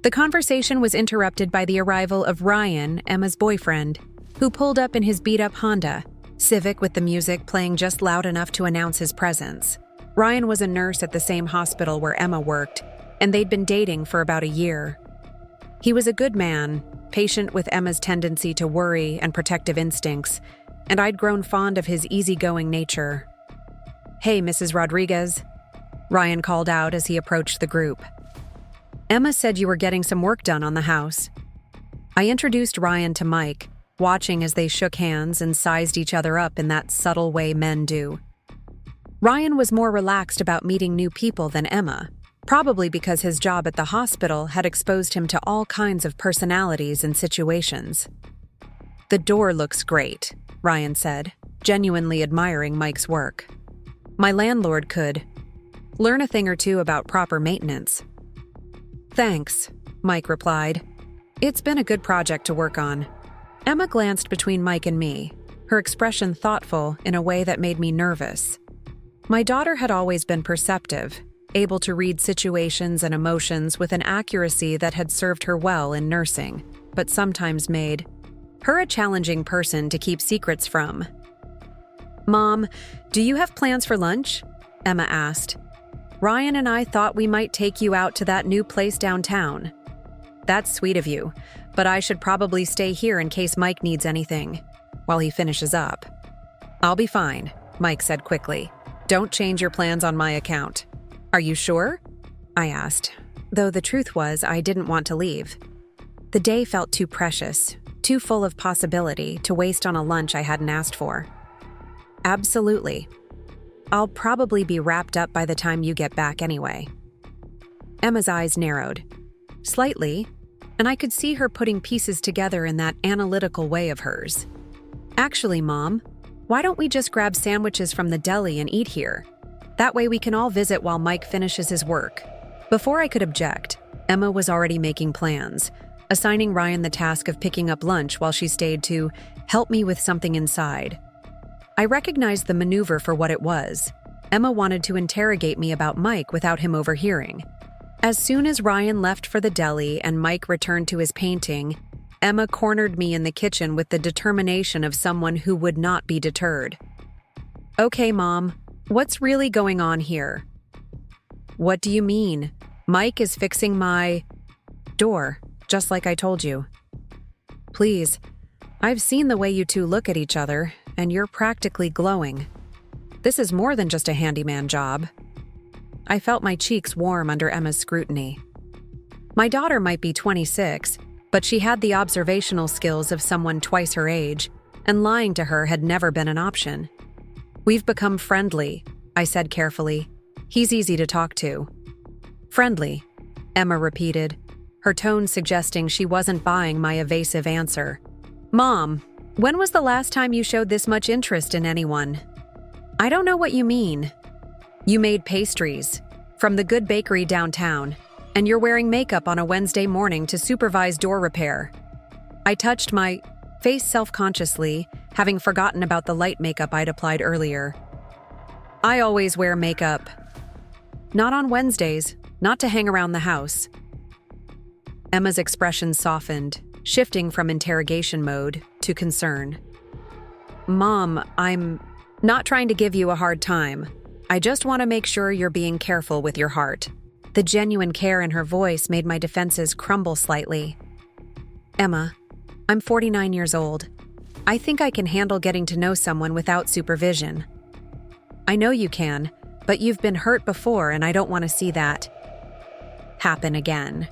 The conversation was interrupted by the arrival of Ryan, Emma's boyfriend, who pulled up in his beat-up Honda Civic with the music playing just loud enough to announce his presence. Ryan was a nurse at the same hospital where Emma worked, and they'd been dating for about a year. He was a good man, patient with Emma's tendency to worry and protective instincts, and I'd grown fond of his easygoing nature. "Hey, Mrs. Rodriguez," Ryan called out as he approached the group. "Emma said you were getting some work done on the house." I introduced Ryan to Mike, watching as they shook hands and sized each other up in that subtle way men do. Ryan was more relaxed about meeting new people than Emma, probably because his job at the hospital had exposed him to all kinds of personalities and situations. "The door looks great," Ryan said, genuinely admiring Mike's work. "My landlord could learn a thing or two about proper maintenance." "Thanks," Mike replied. "It's been a good project to work on." Emma glanced between Mike and me, her expression thoughtful in a way that made me nervous. My daughter had always been perceptive, able to read situations and emotions with an accuracy that had served her well in nursing, but sometimes made her a challenging person to keep secrets from. "Mom, do you have plans for lunch?" Emma asked. "Ryan and I thought we might take you out to that new place downtown." "That's sweet of you, but I should probably stay here in case Mike needs anything while he finishes up." "I'll be fine," Mike said quickly. "Don't change your plans on my account." "Are you sure?" I asked, though the truth was I didn't want to leave. The day felt too precious, too full of possibility to waste on a lunch I hadn't asked for. "Absolutely. I'll probably be wrapped up by the time you get back anyway." Emma's eyes narrowed slightly, and I could see her putting pieces together in that analytical way of hers. "Actually, Mom, why don't we just grab sandwiches from the deli and eat here? That way we can all visit while Mike finishes his work." Before I could object, Emma was already making plans, assigning Ryan the task of picking up lunch while she stayed to help me with something inside. I recognized the maneuver for what it was. Emma wanted to interrogate me about Mike without him overhearing. As soon as Ryan left for the deli and Mike returned to his painting, Emma cornered me in the kitchen with the determination of someone who would not be deterred. "Okay, Mom, what's really going on here?" "What do you mean? Mike is fixing my door, just like I told you." "Please, I've seen the way you two look at each other, and you're practically glowing. This is more than just a handyman job." I felt my cheeks warm under Emma's scrutiny. My daughter might be 26, but she had the observational skills of someone twice her age, and lying to her had never been an option. "We've become friendly," I said carefully. "He's easy to talk to." "Friendly," Emma repeated, her tone suggesting she wasn't buying my evasive answer. "Mom, when was the last time you showed this much interest in anyone?" "I don't know what you mean." "You made pastries from the good bakery downtown, and you're wearing makeup on a Wednesday morning to supervise door repair." I touched my face self-consciously, having forgotten about the light makeup I'd applied earlier. "I always wear makeup." "Not on Wednesdays, not to hang around the house." Emma's expression softened, shifting from interrogation mode to concern. "Mom, I'm not trying to give you a hard time. I just want to make sure you're being careful with your heart." The genuine care in her voice made my defenses crumble slightly. "Emma, I'm 49 years old. I think I can handle getting to know someone without supervision." "I know you can, but you've been hurt before and I don't want to see that happen again."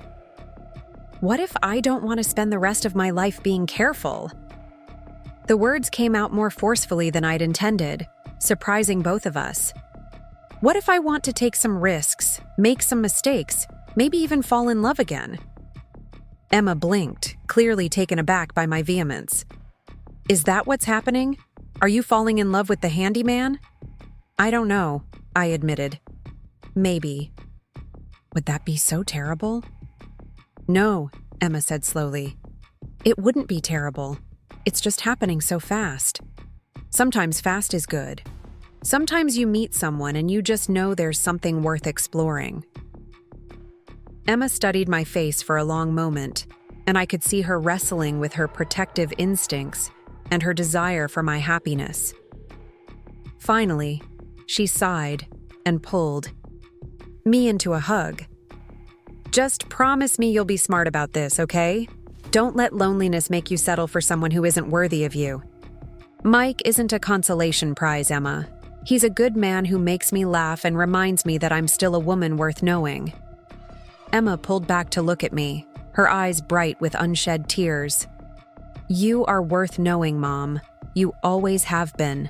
What if I don't want to spend the rest of my life being careful? The words came out more forcefully than I'd intended, surprising both of us. What if I want to take some risks, make some mistakes, maybe even fall in love again? Emma blinked, clearly taken aback by my vehemence. "Is that what's happening? Are you falling in love with the handyman?" "I don't know," I admitted. "Maybe." "Would that be so terrible?" "No," Emma said slowly. "It wouldn't be terrible. It's just happening so fast. Sometimes fast is good. Sometimes you meet someone and you just know there's something worth exploring." Emma studied my face for a long moment, and I could see her wrestling with her protective instincts and her desire for my happiness. Finally, she sighed and pulled me into a hug. "Just promise me you'll be smart about this, okay? Don't let loneliness make you settle for someone who isn't worthy of you." "Mike isn't a consolation prize, Emma. He's a good man who makes me laugh and reminds me that I'm still a woman worth knowing." Emma pulled back to look at me, her eyes bright with unshed tears. "You are worth knowing, Mom. You always have been."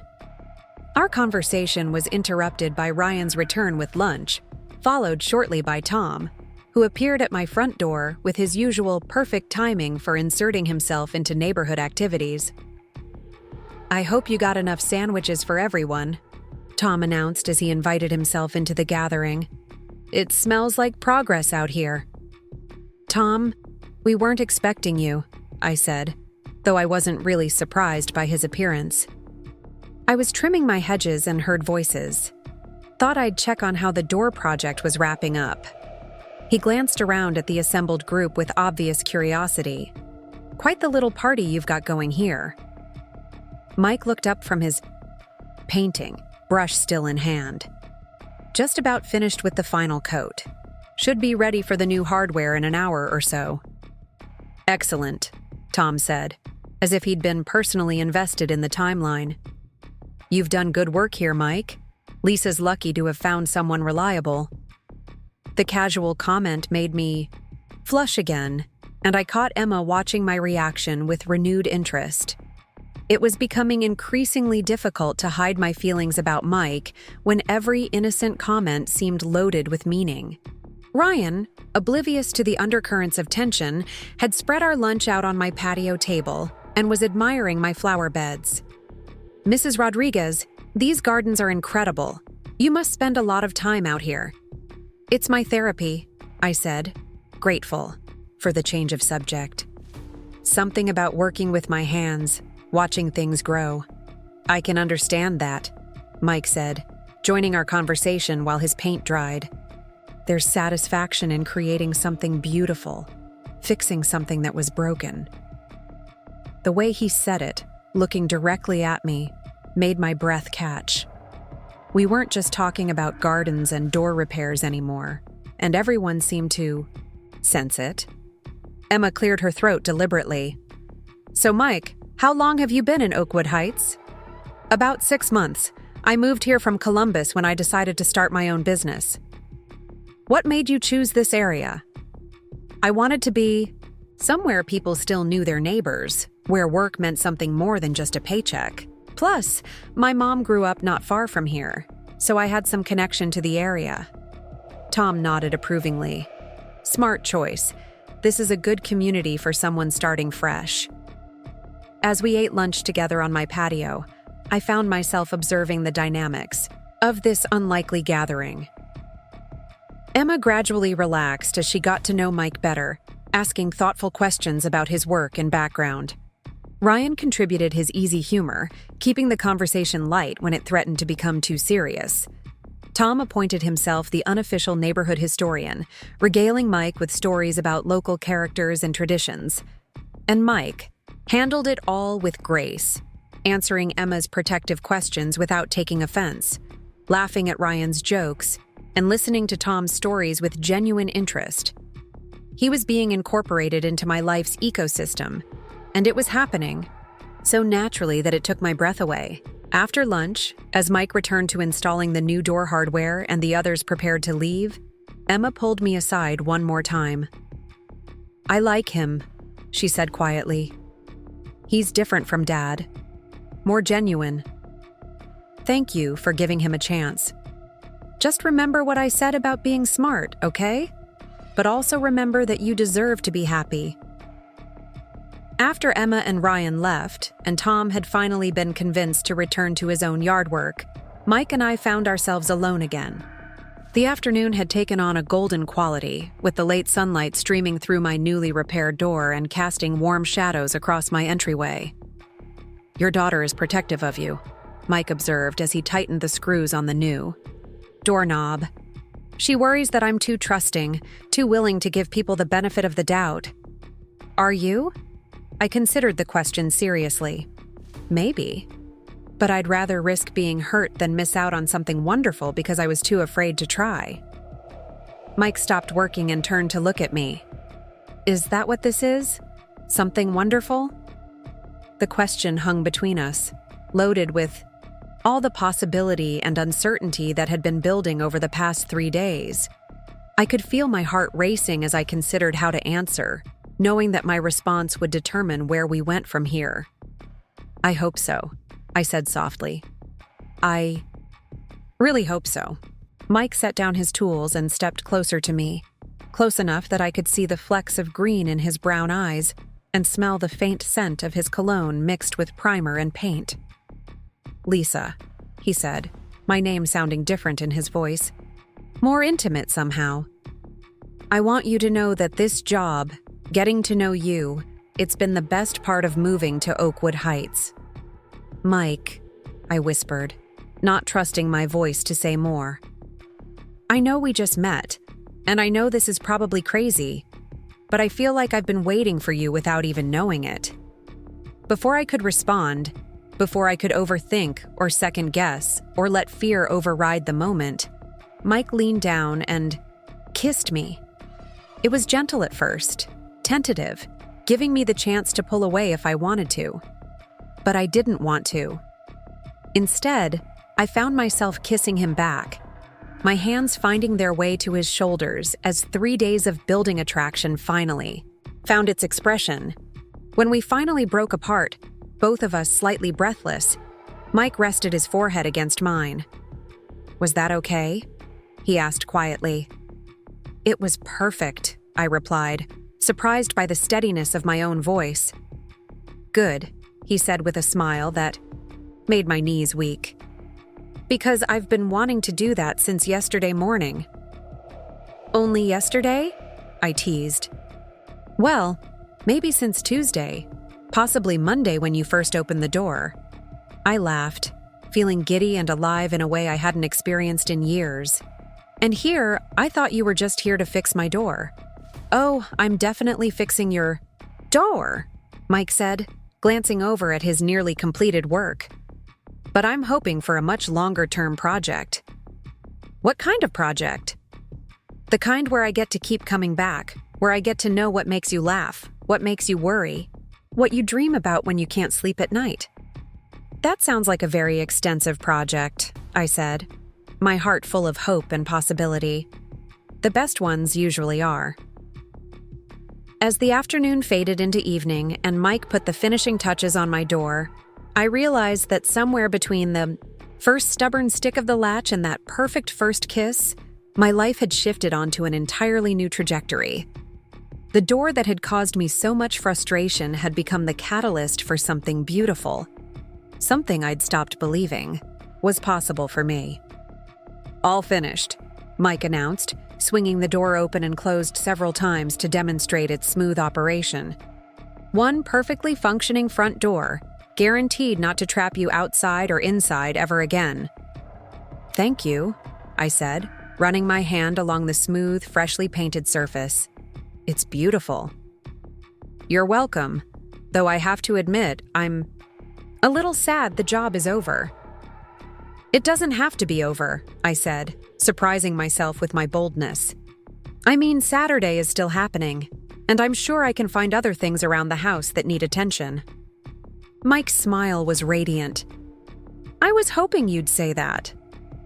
Our conversation was interrupted by Ryan's return with lunch, followed shortly by Tom, who appeared at my front door with his usual perfect timing for inserting himself into neighborhood activities. "I hope you got enough sandwiches for everyone," Tom announced as he invited himself into the gathering. "It smells like progress out here." "Tom, we weren't expecting you," I said, though I wasn't really surprised by his appearance. I was trimming my hedges and heard voices. Thought I'd check on how the door project was wrapping up. He glanced around at the assembled group with obvious curiosity. "Quite the little party you've got going here." Mike looked up from his painting, brush still in hand. "Just about finished with the final coat. Should be ready for the new hardware in an hour or so." "Excellent," Tom said, as if he'd been personally invested in the timeline. "You've done good work here, Mike. Lisa's lucky to have found someone reliable." The casual comment made me flush again, and I caught Emma watching my reaction with renewed interest. It was becoming increasingly difficult to hide my feelings about Mike when every innocent comment seemed loaded with meaning. Ryan, oblivious to the undercurrents of tension, had spread our lunch out on my patio table and was admiring my flower beds. "Mrs. Rodriguez, these gardens are incredible. You must spend a lot of time out here." "It's my therapy," I said, grateful for the change of subject. "Something about working with my hands, watching things grow." "I can understand that," Mike said, joining our conversation while his paint dried. "There's satisfaction in creating something beautiful, fixing something that was broken." The way he said it, looking directly at me, made my breath catch. We weren't just talking about gardens and door repairs anymore, and everyone seemed to sense it. Emma cleared her throat deliberately. "So, Mike, how long have you been in Oakwood Heights?" "About 6 months. I moved here from Columbus when I decided to start my own business." "What made you choose this area?" "I wanted to be somewhere people still knew their neighbors, where work meant something more than just a paycheck. Plus, my mom grew up not far from here, so I had some connection to the area." Tom nodded approvingly. "Smart choice. This is a good community for someone starting fresh." As we ate lunch together on my patio, I found myself observing the dynamics of this unlikely gathering. Emma gradually relaxed as she got to know Mike better, asking thoughtful questions about his work and background. Ryan contributed his easy humor, keeping the conversation light when it threatened to become too serious. Tom appointed himself the unofficial neighborhood historian, regaling Mike with stories about local characters and traditions. And Mike handled it all with grace, answering Emma's protective questions without taking offense, laughing at Ryan's jokes, and listening to Tom's stories with genuine interest. He was being incorporated into my life's ecosystem, and it was happening so naturally that it took my breath away. After lunch, as Mike returned to installing the new door hardware and the others prepared to leave, Emma pulled me aside one more time. "I like him," she said quietly. "He's different from Dad. More genuine. Thank you for giving him a chance. Just remember what I said about being smart, okay? But also remember that you deserve to be happy." After Emma and Ryan left, and Tom had finally been convinced to return to his own yard work, Mike and I found ourselves alone again. The afternoon had taken on a golden quality, with the late sunlight streaming through my newly repaired door and casting warm shadows across my entryway. "Your daughter is protective of you," Mike observed as he tightened the screws on the new doorknob. "She worries that I'm too trusting, too willing to give people the benefit of the doubt." "Are you?" I considered the question seriously. Maybe. But I'd rather risk being hurt than miss out on something wonderful because I was too afraid to try. Mike stopped working and turned to look at me. "Is that what this is? Something wonderful?" The question hung between us, loaded with all the possibility and uncertainty that had been building over the past 3 days. I could feel my heart racing as I considered how to answer, knowing that my response would determine where we went from here. "I hope so," I said softly. I really hope so. Mike set down his tools and stepped closer to me, close enough that I could see the flecks of green in his brown eyes and smell the faint scent of his cologne mixed with primer and paint. "Lisa," he said, my name sounding different in his voice, more intimate somehow. "I want you to know that this job, getting to know you, it's been the best part of moving to Oakwood Heights." "Mike," I whispered, not trusting my voice to say more. "I know we just met, and I know this is probably crazy, but I feel like I've been waiting for you without even knowing it." Before I could respond, before I could overthink or second guess or let fear override the moment, Mike leaned down and kissed me. It was gentle at first, tentative, giving me the chance to pull away if I wanted to. But I didn't want to. Instead, I found myself kissing him back, my hands finding their way to his shoulders as 3 days of building attraction finally found its expression. When we finally broke apart, both of us slightly breathless, Mike rested his forehead against mine. "Was that okay?" he asked quietly. "It was perfect," I replied, surprised by the steadiness of my own voice. "Good," he said with a smile that made my knees weak. "Because I've been wanting to do that since yesterday morning." "Only yesterday?" I teased. "Well, maybe since Tuesday, possibly Monday when you first opened the door." I laughed, feeling giddy and alive in a way I hadn't experienced in years. "And here, I thought you were just here to fix my door." "Oh, I'm definitely fixing your door," Mike said, glancing over at his nearly completed work. "But I'm hoping for a much longer-term project." "What kind of project?" "The kind where I get to keep coming back, where I get to know what makes you laugh, what makes you worry, what you dream about when you can't sleep at night." "That sounds like a very extensive project," I said, my heart full of hope and possibility. The best ones usually are. As the afternoon faded into evening and Mike put the finishing touches on my door, I realized that somewhere between the first stubborn stick of the latch and that perfect first kiss, my life had shifted onto an entirely new trajectory. The door that had caused me so much frustration had become the catalyst for something beautiful. Something I'd stopped believing was possible for me. "All finished," Mike announced, swinging the door open and closed several times to demonstrate its smooth operation. "One perfectly functioning front door, guaranteed not to trap you outside or inside ever again." "Thank you," I said, running my hand along the smooth, freshly painted surface. "It's beautiful." "You're welcome, though I have to admit, I'm a little sad the job is over." "It doesn't have to be over," I said, surprising myself with my boldness. "I mean, Saturday is still happening, and I'm sure I can find other things around the house that need attention." Mike's smile was radiant. "I was hoping you'd say that,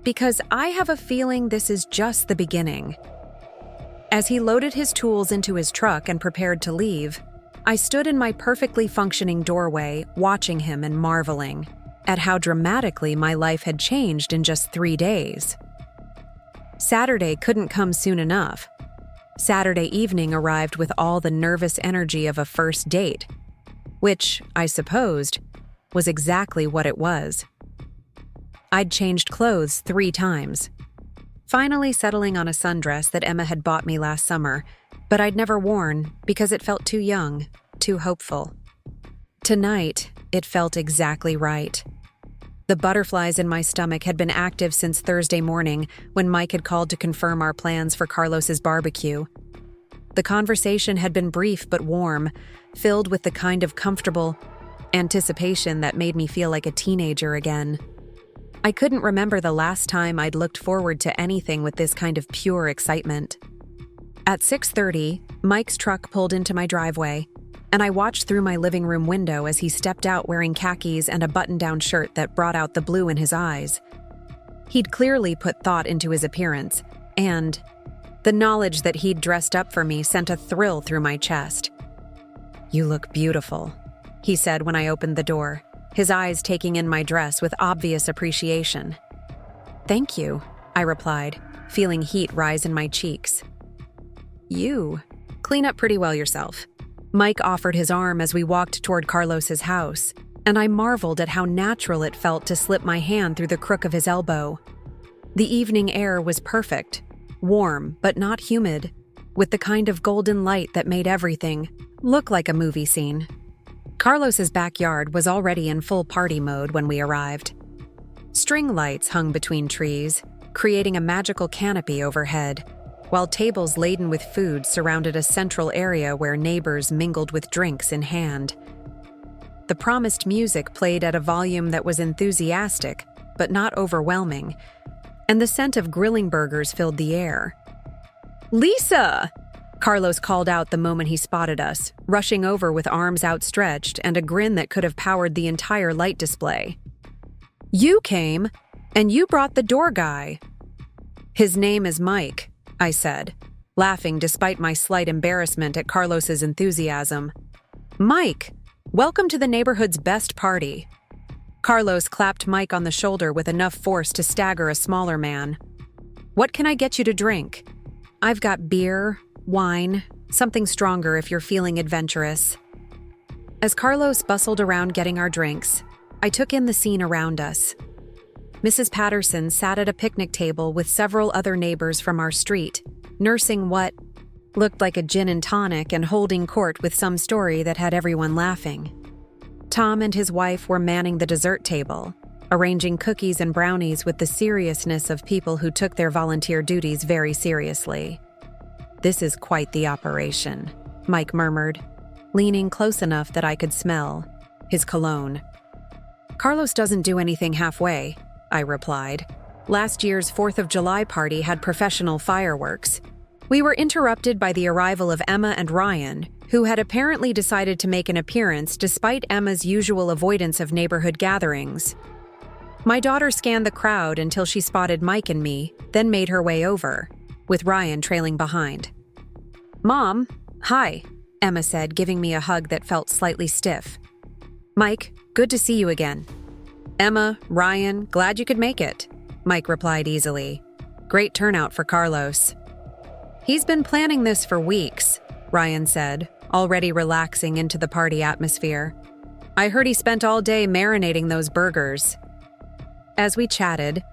because I have a feeling this is just the beginning." As he loaded his tools into his truck and prepared to leave, I stood in my perfectly functioning doorway, watching him and marveling at how dramatically my life had changed in just 3 days. Saturday couldn't come soon enough. Saturday evening arrived with all the nervous energy of a first date, which, I supposed, was exactly what it was. I'd changed clothes 3 times, finally settling on a sundress that Emma had bought me last summer, but I'd never worn because it felt too young, too hopeful. Tonight, it felt exactly right. The butterflies in my stomach had been active since Thursday morning when Mike had called to confirm our plans for Carlos's barbecue. The conversation had been brief but warm, filled with the kind of comfortable anticipation that made me feel like a teenager again. I couldn't remember the last time I'd looked forward to anything with this kind of pure excitement. At 6:30, Mike's truck pulled into my driveway, and I watched through my living room window as he stepped out wearing khakis and a button-down shirt that brought out the blue in his eyes. He'd clearly put thought into his appearance, and the knowledge that he'd dressed up for me sent a thrill through my chest. "You look beautiful," he said when I opened the door, his eyes taking in my dress with obvious appreciation. "Thank you," I replied, feeling heat rise in my cheeks. "You clean up pretty well yourself." Mike offered his arm as we walked toward Carlos's house, and I marveled at how natural it felt to slip my hand through the crook of his elbow. The evening air was perfect, warm but not humid, with the kind of golden light that made everything look like a movie scene. Carlos's backyard was already in full party mode when we arrived. String lights hung between trees, creating a magical canopy overhead, while tables laden with food surrounded a central area where neighbors mingled with drinks in hand. The promised music played at a volume that was enthusiastic, but not overwhelming, and the scent of grilling burgers filled the air. "Lisa!" Carlos called out the moment he spotted us, rushing over with arms outstretched and a grin that could have powered the entire light display. "You came, and you brought the door guy." "His name is Mike," I said, laughing despite my slight embarrassment at Carlos's enthusiasm. "Mike, welcome to the neighborhood's best party." Carlos clapped Mike on the shoulder with enough force to stagger a smaller man. "What can I get you to drink?" "I've got beer, wine, something stronger if you're feeling adventurous." As Carlos bustled around getting our drinks, I took in the scene around us. Mrs. Patterson sat at a picnic table with several other neighbors from our street, nursing what looked like a gin and tonic and holding court with some story that had everyone laughing. Tom and his wife were manning the dessert table, arranging cookies and brownies with the seriousness of people who took their volunteer duties very seriously. "This is quite the operation," Mike murmured, leaning close enough that I could smell his cologne. "Carlos doesn't do anything halfway," I replied. "Last year's 4th of July party had professional fireworks. We were interrupted by the arrival of Emma and Ryan, who had apparently decided to make an appearance despite Emma's usual avoidance of neighborhood gatherings. My daughter scanned the crowd until she spotted Mike and me, then made her way over, with Ryan trailing behind. "Mom, hi," Emma said, giving me a hug that felt slightly stiff. "Mike, good to see you again." "Emma, Ryan, glad you could make it," Mike replied easily. "Great turnout for Carlos." "He's been planning this for weeks," Ryan said, already relaxing into the party atmosphere. "I heard he spent all day marinating those burgers." As we chatted,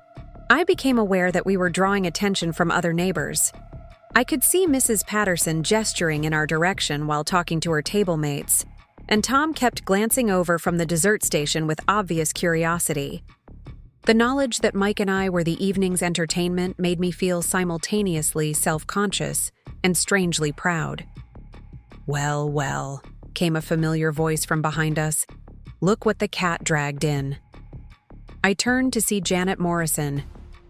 I became aware that we were drawing attention from other neighbors. I could see Mrs. Patterson gesturing in our direction while talking to her table mates, and Tom kept glancing over from the dessert station with obvious curiosity. The knowledge that Mike and I were the evening's entertainment made me feel simultaneously self-conscious and strangely proud. "Well, well," came a familiar voice from behind us. "Look what the cat dragged in." I turned to see Janet Morrison,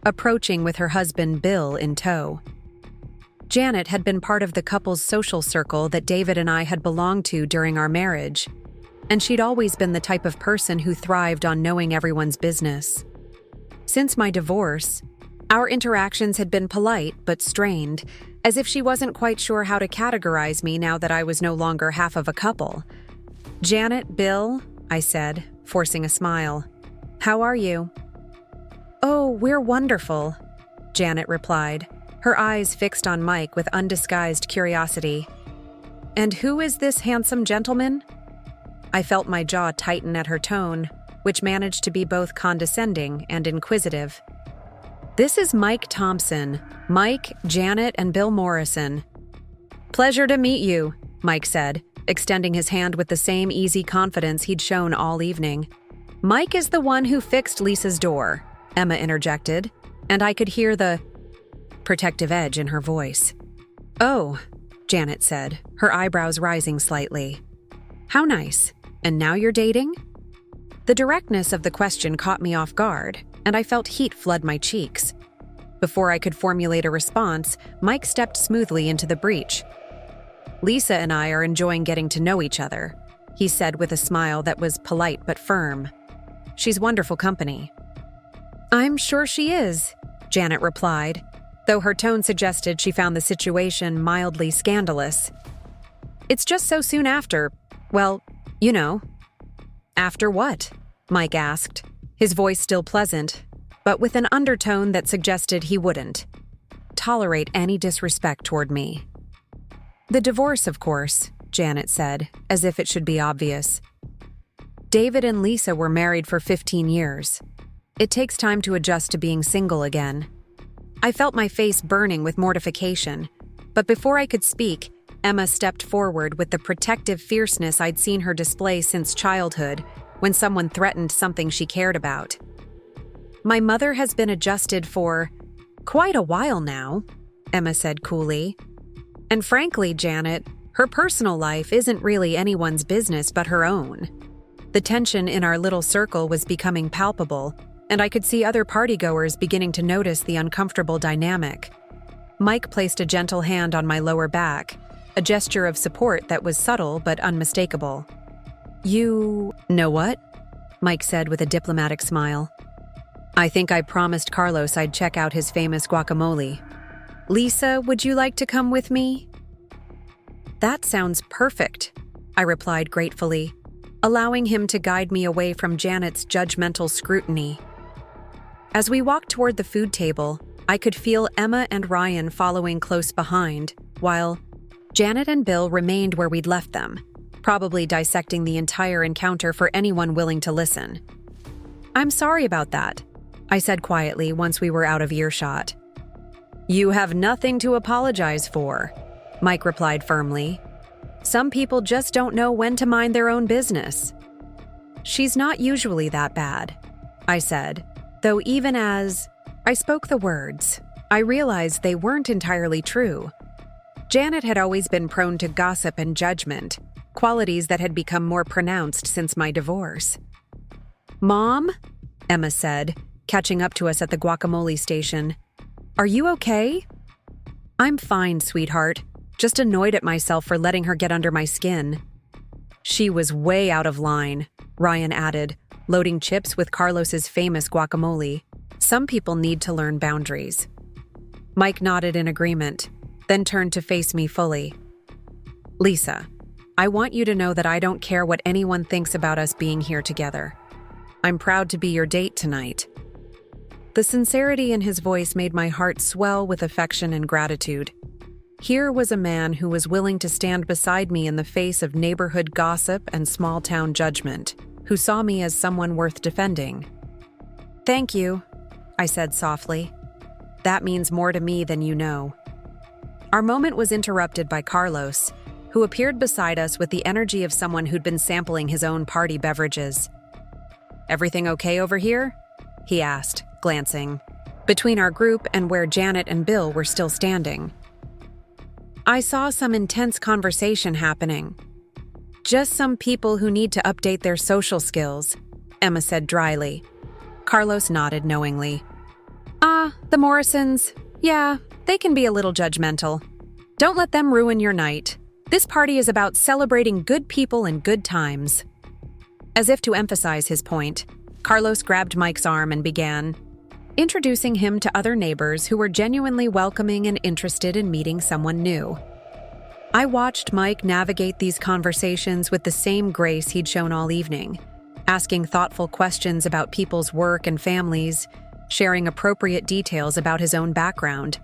approaching with her husband Bill in tow. Janet had been part of the couple's social circle that David and I had belonged to during our marriage, and she'd always been the type of person who thrived on knowing everyone's business. Since my divorce, our interactions had been polite but strained, as if she wasn't quite sure how to categorize me now that I was no longer half of a couple. "Janet, Bill," I said, forcing a smile. "How are you?" "Oh, we're wonderful," Janet replied, her eyes fixed on Mike with undisguised curiosity. "And who is this handsome gentleman?" I felt my jaw tighten at her tone, which managed to be both condescending and inquisitive. "This is Mike Thompson. Mike, Janet, and Bill Morrison." "Pleasure to meet you," Mike said, extending his hand with the same easy confidence he'd shown all evening. "Mike is the one who fixed Lisa's door," Emma interjected, and I could hear the protective edge in her voice. "Oh," Janet said, her eyebrows rising slightly. "How nice. And now you're dating?" The directness of the question caught me off guard, and I felt heat flood my cheeks. Before I could formulate a response, Mike stepped smoothly into the breach. "Lisa and I are enjoying getting to know each other," he said with a smile that was polite but firm. "She's wonderful company." "I'm sure she is," Janet replied, though her tone suggested she found the situation mildly scandalous. "It's just so soon after, well, you know." "After what?" Mike asked, his voice still pleasant, but with an undertone that suggested he wouldn't tolerate any disrespect toward me. The divorce, of course, Janet said, as if it should be obvious. David and Lisa were married for 15 years. It takes time to adjust to being single again. I felt my face burning with mortification, but before I could speak, Emma stepped forward with the protective fierceness I'd seen her display since childhood when someone threatened something she cared about. My mother has been adjusted for quite a while now, Emma said coolly. And frankly, Janet, her personal life isn't really anyone's business but her own. The tension in our little circle was becoming palpable, and I could see other partygoers beginning to notice the uncomfortable dynamic. Mike placed a gentle hand on my lower back, a gesture of support that was subtle but unmistakable. You know what? Mike said with a diplomatic smile. I think I promised Carlos I'd check out his famous guacamole. Lisa, would you like to come with me? That sounds perfect, I replied gratefully, allowing him to guide me away from Janet's judgmental scrutiny. As we walked toward the food table, I could feel Emma and Ryan following close behind, while Janet and Bill remained where we'd left them, probably dissecting the entire encounter for anyone willing to listen. I'm sorry about that, I said quietly once we were out of earshot. You have nothing to apologize for, Mike replied firmly. Some people just don't know when to mind their own business. She's not usually that bad, I said, though even as I spoke the words, I realized they weren't entirely true. Janet had always been prone to gossip and judgment, qualities that had become more pronounced since my divorce. Mom? Emma said, catching up to us at the guacamole station. Are you okay? I'm fine, sweetheart. Just annoyed at myself for letting her get under my skin. She was way out of line, Ryan added, loading chips with Carlos's famous guacamole. Some people need to learn boundaries. Mike nodded in agreement, then turned to face me fully. Lisa, I want you to know that I don't care what anyone thinks about us being here together. I'm proud to be your date tonight. The sincerity in his voice made my heart swell with affection and gratitude. Here was a man who was willing to stand beside me in the face of neighborhood gossip and small-town judgment, who saw me as someone worth defending. Thank you, I said softly. That means more to me than you know. Our moment was interrupted by Carlos, who appeared beside us with the energy of someone who'd been sampling his own party beverages. Everything okay over here? He asked, glancing between our group and where Janet and Bill were still standing. I saw some intense conversation happening. Just some people who need to update their social skills, Emma said dryly. Carlos nodded knowingly. The Morrisons. Yeah, they can be a little judgmental. Don't let them ruin your night. This party is about celebrating good people and good times. As if to emphasize his point, Carlos grabbed Mike's arm and began introducing him to other neighbors who were genuinely welcoming and interested in meeting someone new. I watched Mike navigate these conversations with the same grace he'd shown all evening, asking thoughtful questions about people's work and families, sharing appropriate details about his own background,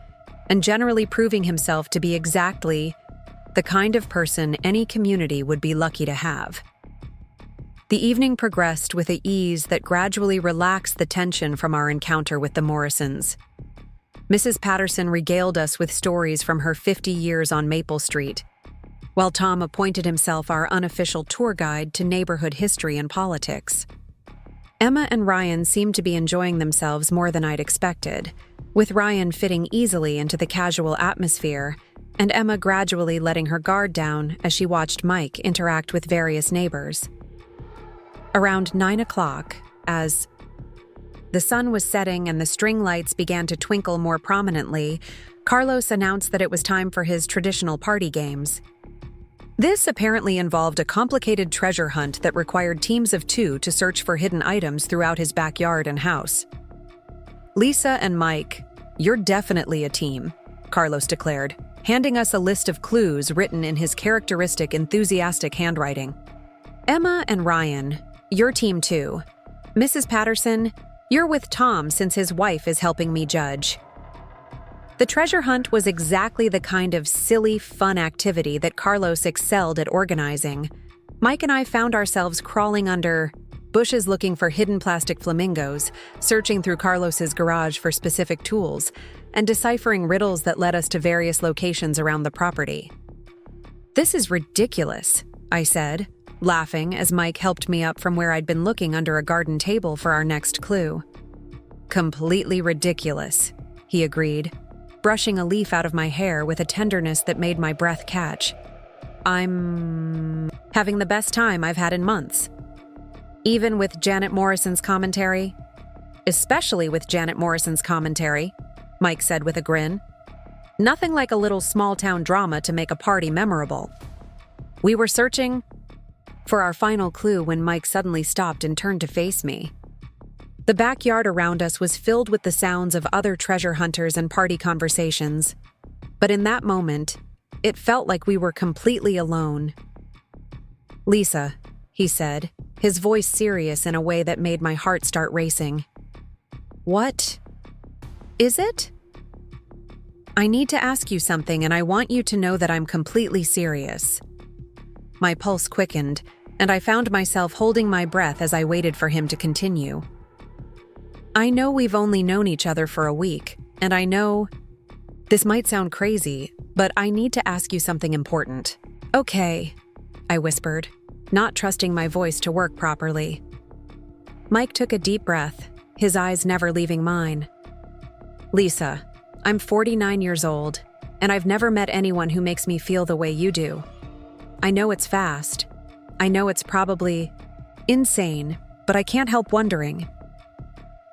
and generally proving himself to be exactly the kind of person any community would be lucky to have. The evening progressed with an ease that gradually relaxed the tension from our encounter with the Morrisons. Mrs. Patterson regaled us with stories from her 50 years on Maple Street, while Tom appointed himself our unofficial tour guide to neighborhood history and politics. Emma and Ryan seemed to be enjoying themselves more than I'd expected, with Ryan fitting easily into the casual atmosphere and Emma gradually letting her guard down as she watched Mike interact with various neighbors. Around 9 o'clock, as the sun was setting and the string lights began to twinkle more prominently, Carlos announced that it was time for his traditional party games. This apparently involved a complicated treasure hunt that required teams of 2 to search for hidden items throughout his backyard and house. Lisa and Mike, you're definitely a team, Carlos declared, handing us a list of clues written in his characteristic, enthusiastic handwriting. Emma and Ryan, your team too. "Mrs. Patterson, you're with Tom since his wife is helping me judge." The treasure hunt was exactly the kind of silly, fun activity that Carlos excelled at organizing. Mike and I found ourselves crawling under bushes looking for hidden plastic flamingos, searching through Carlos's garage for specific tools, and deciphering riddles that led us to various locations around the property. "This is ridiculous," I said, laughing as Mike helped me up from where I'd been looking under a garden table for our next clue. "Completely ridiculous," he agreed, brushing a leaf out of my hair with a tenderness that made my breath catch. "I'm having the best time I've had in months." "Even with Janet Morrison's commentary?" "Especially with Janet Morrison's commentary," Mike said with a grin. "Nothing like a little small-town drama to make a party memorable." We were searching for our final clue when Mike suddenly stopped and turned to face me. The backyard around us was filled with the sounds of other treasure hunters and party conversations. But in that moment, it felt like we were completely alone. "Lisa," he said, his voice serious in a way that made my heart start racing. "What is it?" "I need to ask you something, and I want you to know that I'm completely serious." My pulse quickened, and I found myself holding my breath as I waited for him to continue. "I know we've only known each other for a week, and I know this might sound crazy, but I need to ask you something important." "Okay," I whispered, not trusting my voice to work properly. Mike took a deep breath, his eyes never leaving mine. "Lisa, I'm 49 years old, and I've never met anyone who makes me feel the way you do. I know it's fast. I know it's probably insane, but I can't help wondering."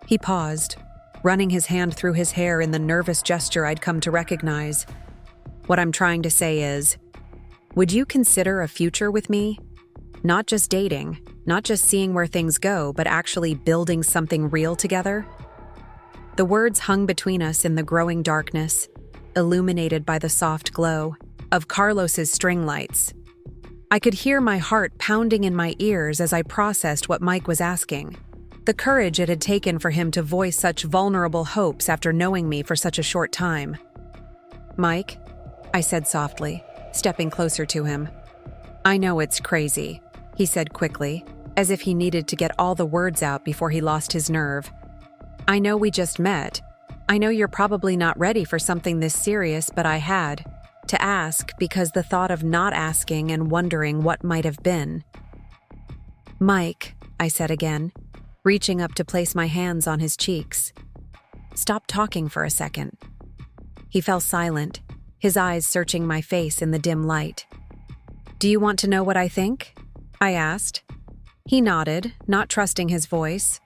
He paused, running his hand through his hair in the nervous gesture I'd come to recognize. "What I'm trying to say is, would you consider a future with me? Not just dating, not just seeing where things go, but actually building something real together?" The words hung between us in the growing darkness, illuminated by the soft glow of Carlos's string lights. I could hear my heart pounding in my ears as I processed what Mike was asking. The courage it had taken for him to voice such vulnerable hopes after knowing me for such a short time. "Mike," I said softly, stepping closer to him. "I know it's crazy," he said quickly, as if he needed to get all the words out before he lost his nerve. "I know we just met. I know you're probably not ready for something this serious, but I had to ask because the thought of not asking and wondering what might have been." "Mike," I said again, reaching up to place my hands on his cheeks. "Stop talking for a second." He fell silent, his eyes searching my face in the dim light. "Do you want to know what I think?" I asked. He nodded, not trusting his voice.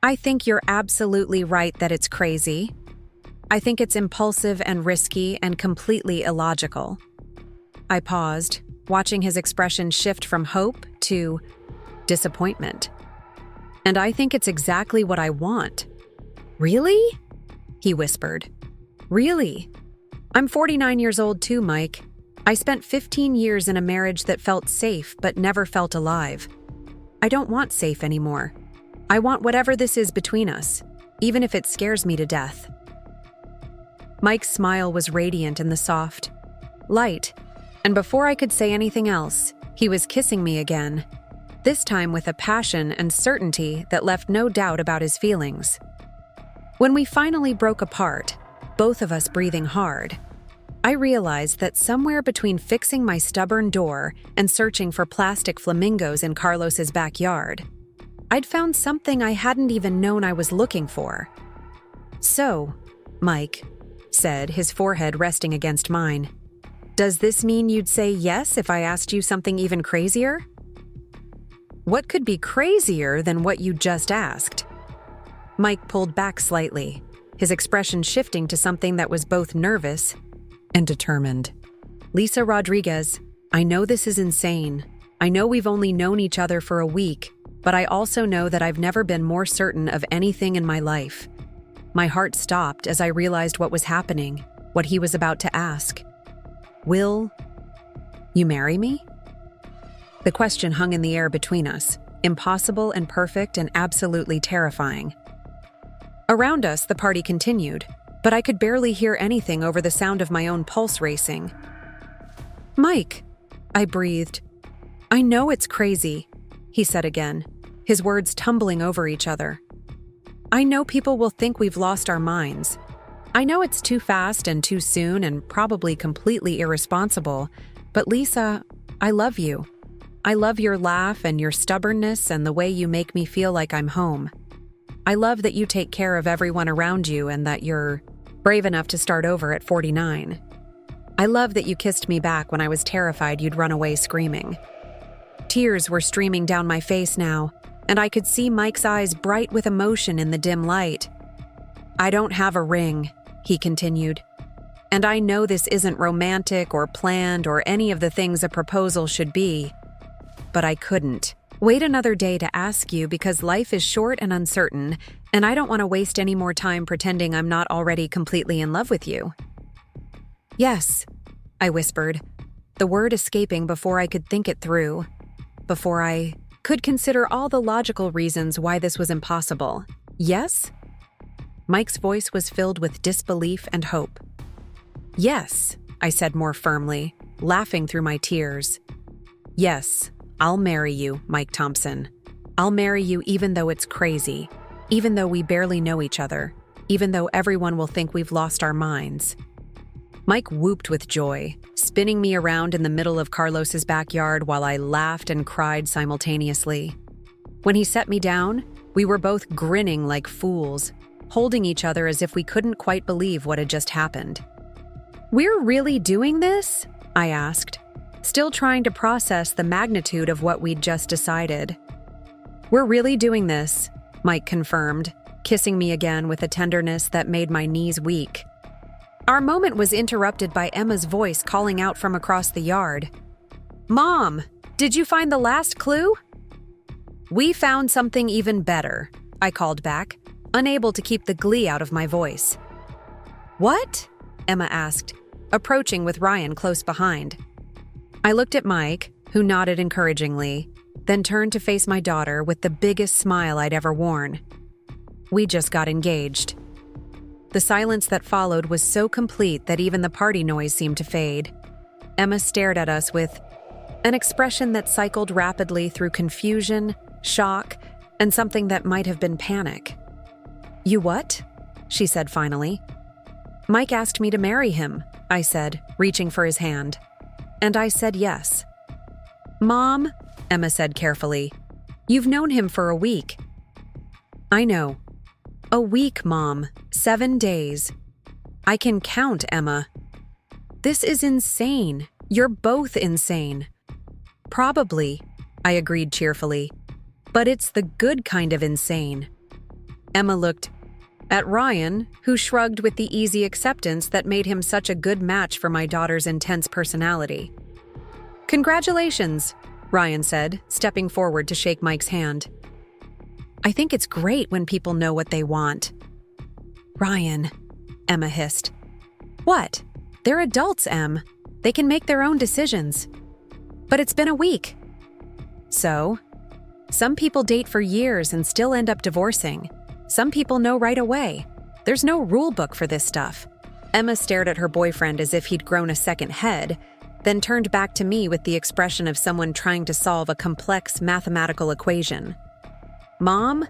"I think you're absolutely right that it's crazy. I think it's impulsive and risky and completely illogical." I paused, watching his expression shift from hope to disappointment. "And I think it's exactly what I want." "Really?" he whispered. "Really? I'm 49 years old too, Mike. I spent 15 years in a marriage that felt safe but never felt alive. I don't want safe anymore. I want whatever this is between us, even if it scares me to death." Mike's smile was radiant in the soft light, and before I could say anything else, he was kissing me again, this time with a passion and certainty that left no doubt about his feelings. When we finally broke apart, both of us breathing hard, I realized that somewhere between fixing my stubborn door and searching for plastic flamingos in Carlos's backyard, I'd found something I hadn't even known I was looking for. "So," Mike said, his forehead resting against mine, "does this mean you'd say yes if I asked you something even crazier?" "What could be crazier than what you just asked?" Mike pulled back slightly, his expression shifting to something that was both nervous and determined. "Lisa Rodriguez, I know this is insane. I know we've only known each other for a week, but I also know that I've never been more certain of anything in my life." My heart stopped as I realized what was happening, what he was about to ask. "Will you marry me?" The question hung in the air between us, Impossible and perfect and absolutely terrifying. Around us, the party continued, but I could barely hear anything over the sound of my own pulse racing. "Mike," I breathed. "I know it's crazy," he said again, his words tumbling over each other. "I know people will think we've lost our minds. I know it's too fast and too soon and probably completely irresponsible, but Lisa, I love you. I love your laugh and your stubbornness and the way you make me feel like I'm home. I love that you take care of everyone around you and that you're brave enough to start over at 49. I love that you kissed me back when I was terrified you'd run away screaming." Tears were streaming down my face now, and I could see Mike's eyes bright with emotion in the dim light. "I don't have a ring," he continued. "And I know this isn't romantic or planned or any of the things a proposal should be. But I couldn't wait another day to ask you because life is short and uncertain, and I don't want to waste any more time pretending I'm not already completely in love with you." "Yes," I whispered, the word escaping before I could think it through, before I could consider all the logical reasons why this was impossible. "Yes?" Mike's voice was filled with disbelief and hope. "Yes," I said more firmly, laughing through my tears. "Yes, I'll marry you, Mike Thompson. I'll marry you even though it's crazy, even though we barely know each other, even though everyone will think we've lost our minds." Mike whooped with joy, spinning me around in the middle of Carlos's backyard while I laughed and cried simultaneously. When he set me down, we were both grinning like fools, holding each other as if we couldn't quite believe what had just happened. "We're really doing this?" I asked, still trying to process the magnitude of what we'd just decided. "We're really doing this," Mike confirmed, kissing me again with a tenderness that made my knees weak. Our moment was interrupted by Emma's voice calling out from across the yard. "Mom, did you find the last clue?" "We found something even better," I called back, unable to keep the glee out of my voice. "What?" Emma asked, approaching with Ryan close behind. I looked at Mike, who nodded encouragingly, then turned to face my daughter with the biggest smile I'd ever worn. "We just got engaged." The silence that followed was so complete that even the party noise seemed to fade. Emma stared at us with an expression that cycled rapidly through confusion, shock, and something that might have been panic. "You what?" she said finally. "Mike asked me to marry him," I said, reaching for his hand. And I said yes. "Mom," Emma said carefully, "you've known him for a week." "I know. A week, Mom. 7 days. I can count, Emma." "This is insane. You're both insane." "Probably," I agreed cheerfully. "But it's the good kind of insane." Emma looked at Ryan, who shrugged with the easy acceptance that made him such a good match for my daughter's intense personality. "Congratulations," Ryan said, stepping forward to shake Mike's hand. "I think it's great when people know what they want." "Ryan," Emma hissed. "What? They're adults, Em. They can make their own decisions." "But it's been a week." "So? Some people date for years and still end up divorcing. Some people know right away. There's no rule book for this stuff." Emma stared at her boyfriend as if he'd grown a second head, then turned back to me with the expression of someone trying to solve a complex mathematical equation. "Mom,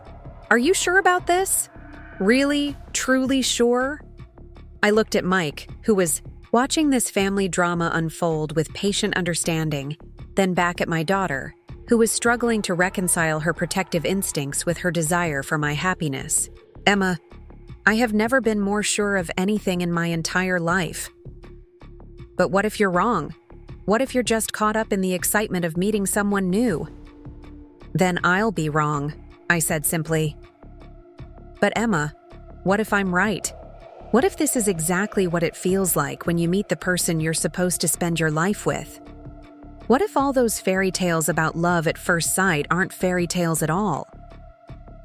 are you sure about this? Really, truly sure?" I looked at Mike, who was watching this family drama unfold with patient understanding, then back at my daughter, who was struggling to reconcile her protective instincts with her desire for my happiness. "Emma, I have never been more sure of anything in my entire life." "But what if you're wrong? What if you're just caught up in the excitement of meeting someone new?" "Then I'll be wrong," I said simply. "But Emma, what if I'm right? What if this is exactly what it feels like when you meet the person you're supposed to spend your life with? What if all those fairy tales about love at first sight aren't fairy tales at all?"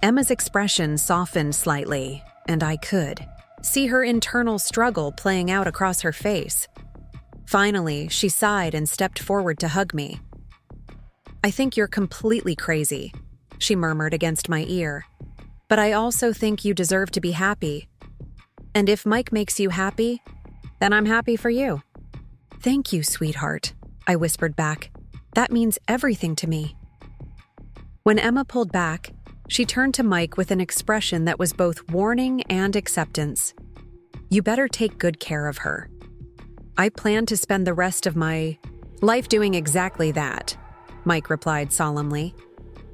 Emma's expression softened slightly, and I could see her internal struggle playing out across her face. Finally, she sighed and stepped forward to hug me. "I think you're completely crazy. she murmured against my ear. "But I also think you deserve to be happy. And if Mike makes you happy, then I'm happy for you." "Thank you, sweetheart," I whispered back. "That means everything to me." When Emma pulled back, she turned to Mike with an expression that was both warning and acceptance. "You better take good care of her." "I plan to spend the rest of my life doing exactly that," Mike replied solemnly.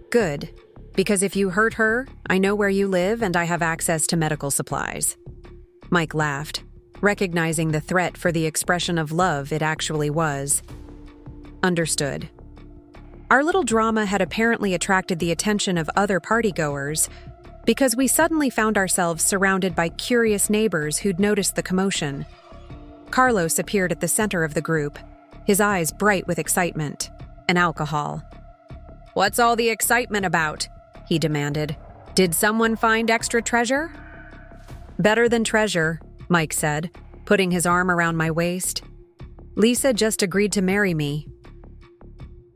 "Good, because if you hurt her, I know where you live and I have access to medical supplies." Mike laughed, recognizing the threat for the expression of love it actually was. Understood. Our little drama had apparently attracted the attention of other partygoers because we suddenly found ourselves surrounded by curious neighbors who'd noticed the commotion. Carlos appeared at the center of the group, his eyes bright with excitement and alcohol. "What's all the excitement about?" he demanded. "Did someone find extra treasure?" "Better than treasure," Mike said, putting his arm around my waist. "Lisa just agreed to marry me."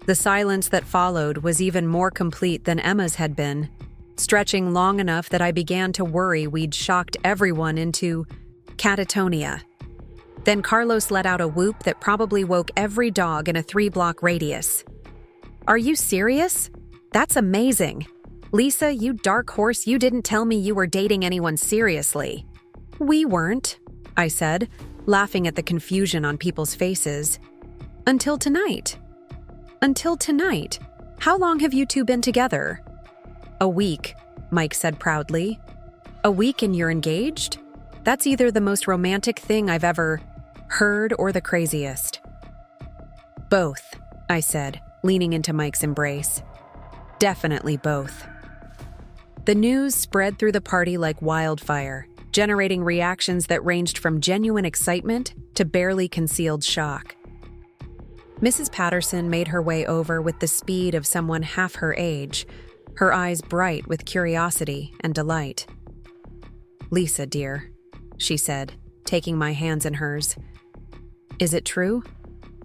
The silence that followed was even more complete than Emma's had been, stretching long enough that I began to worry we'd shocked everyone into catatonia. Then Carlos let out a whoop that probably woke every dog in a 3-block radius. "Are you serious? That's amazing. Lisa, you dark horse, you didn't tell me you were dating anyone seriously." "We weren't," I said, laughing at the confusion on people's faces. "Until tonight." "Until tonight? How long have you two been together?" "A week," Mike said proudly. "A week and you're engaged? That's either the most romantic thing I've ever heard or the craziest." "Both," I said, leaning into Mike's embrace. "Definitely both." The news spread through the party like wildfire, generating reactions that ranged from genuine excitement to barely concealed shock. Mrs. Patterson made her way over with the speed of someone half her age, her eyes bright with curiosity and delight. "Lisa, dear," she said, taking my hands in hers. "Is it true?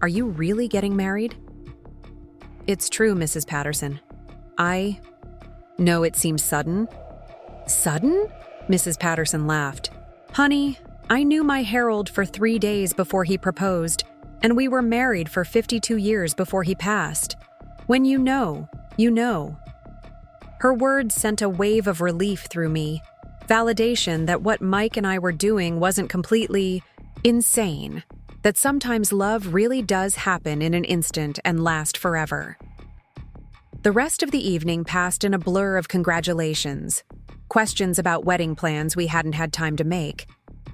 Are you really getting married?" "It's true, Mrs. Patterson. No, it seems sudden." "Sudden?" Mrs. Patterson laughed. "Honey, I knew my Harold for 3 days before he proposed, and we were married for 52 years before he passed. When you know, you know." Her words sent a wave of relief through me, validation that what Mike and I were doing wasn't completely insane, that sometimes love really does happen in an instant and last forever. The rest of the evening passed in a blur of congratulations, questions about wedding plans we hadn't had time to make,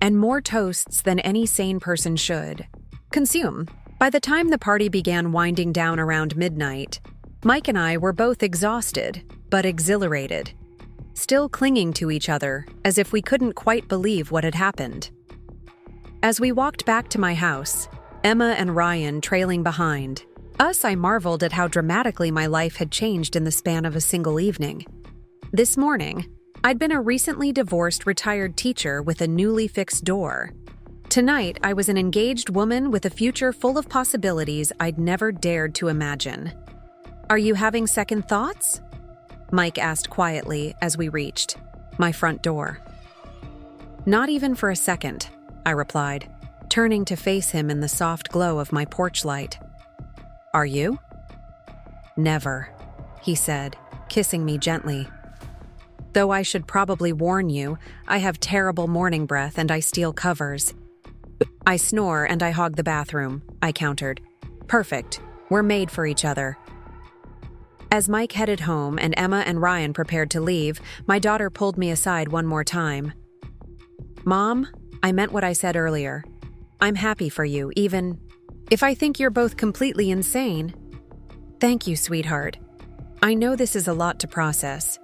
and more toasts than any sane person should consume. By the time the party began winding down around midnight, Mike and I were both exhausted, but exhilarated, still clinging to each other as if we couldn't quite believe what had happened. As we walked back to my house, Emma and Ryan trailing behind, I marveled at how dramatically my life had changed in the span of a single evening. This morning, I'd been a recently divorced retired teacher with a newly fixed door. Tonight, I was an engaged woman with a future full of possibilities I'd never dared to imagine. "Are you having second thoughts?" Mike asked quietly as we reached my front door. "Not even for a second," I replied, turning to face him in the soft glow of my porch light. "Are you?" "Never," he said, kissing me gently. "Though I should probably warn you, I have terrible morning breath and I steal covers." "I snore and I hog the bathroom," I countered. "Perfect. We're made for each other." As Mike headed home and Emma and Ryan prepared to leave, my daughter pulled me aside one more time. "Mom, I meant what I said earlier. I'm happy for you, even if I think you're both completely insane." "Thank you, sweetheart. I know this is a lot to process."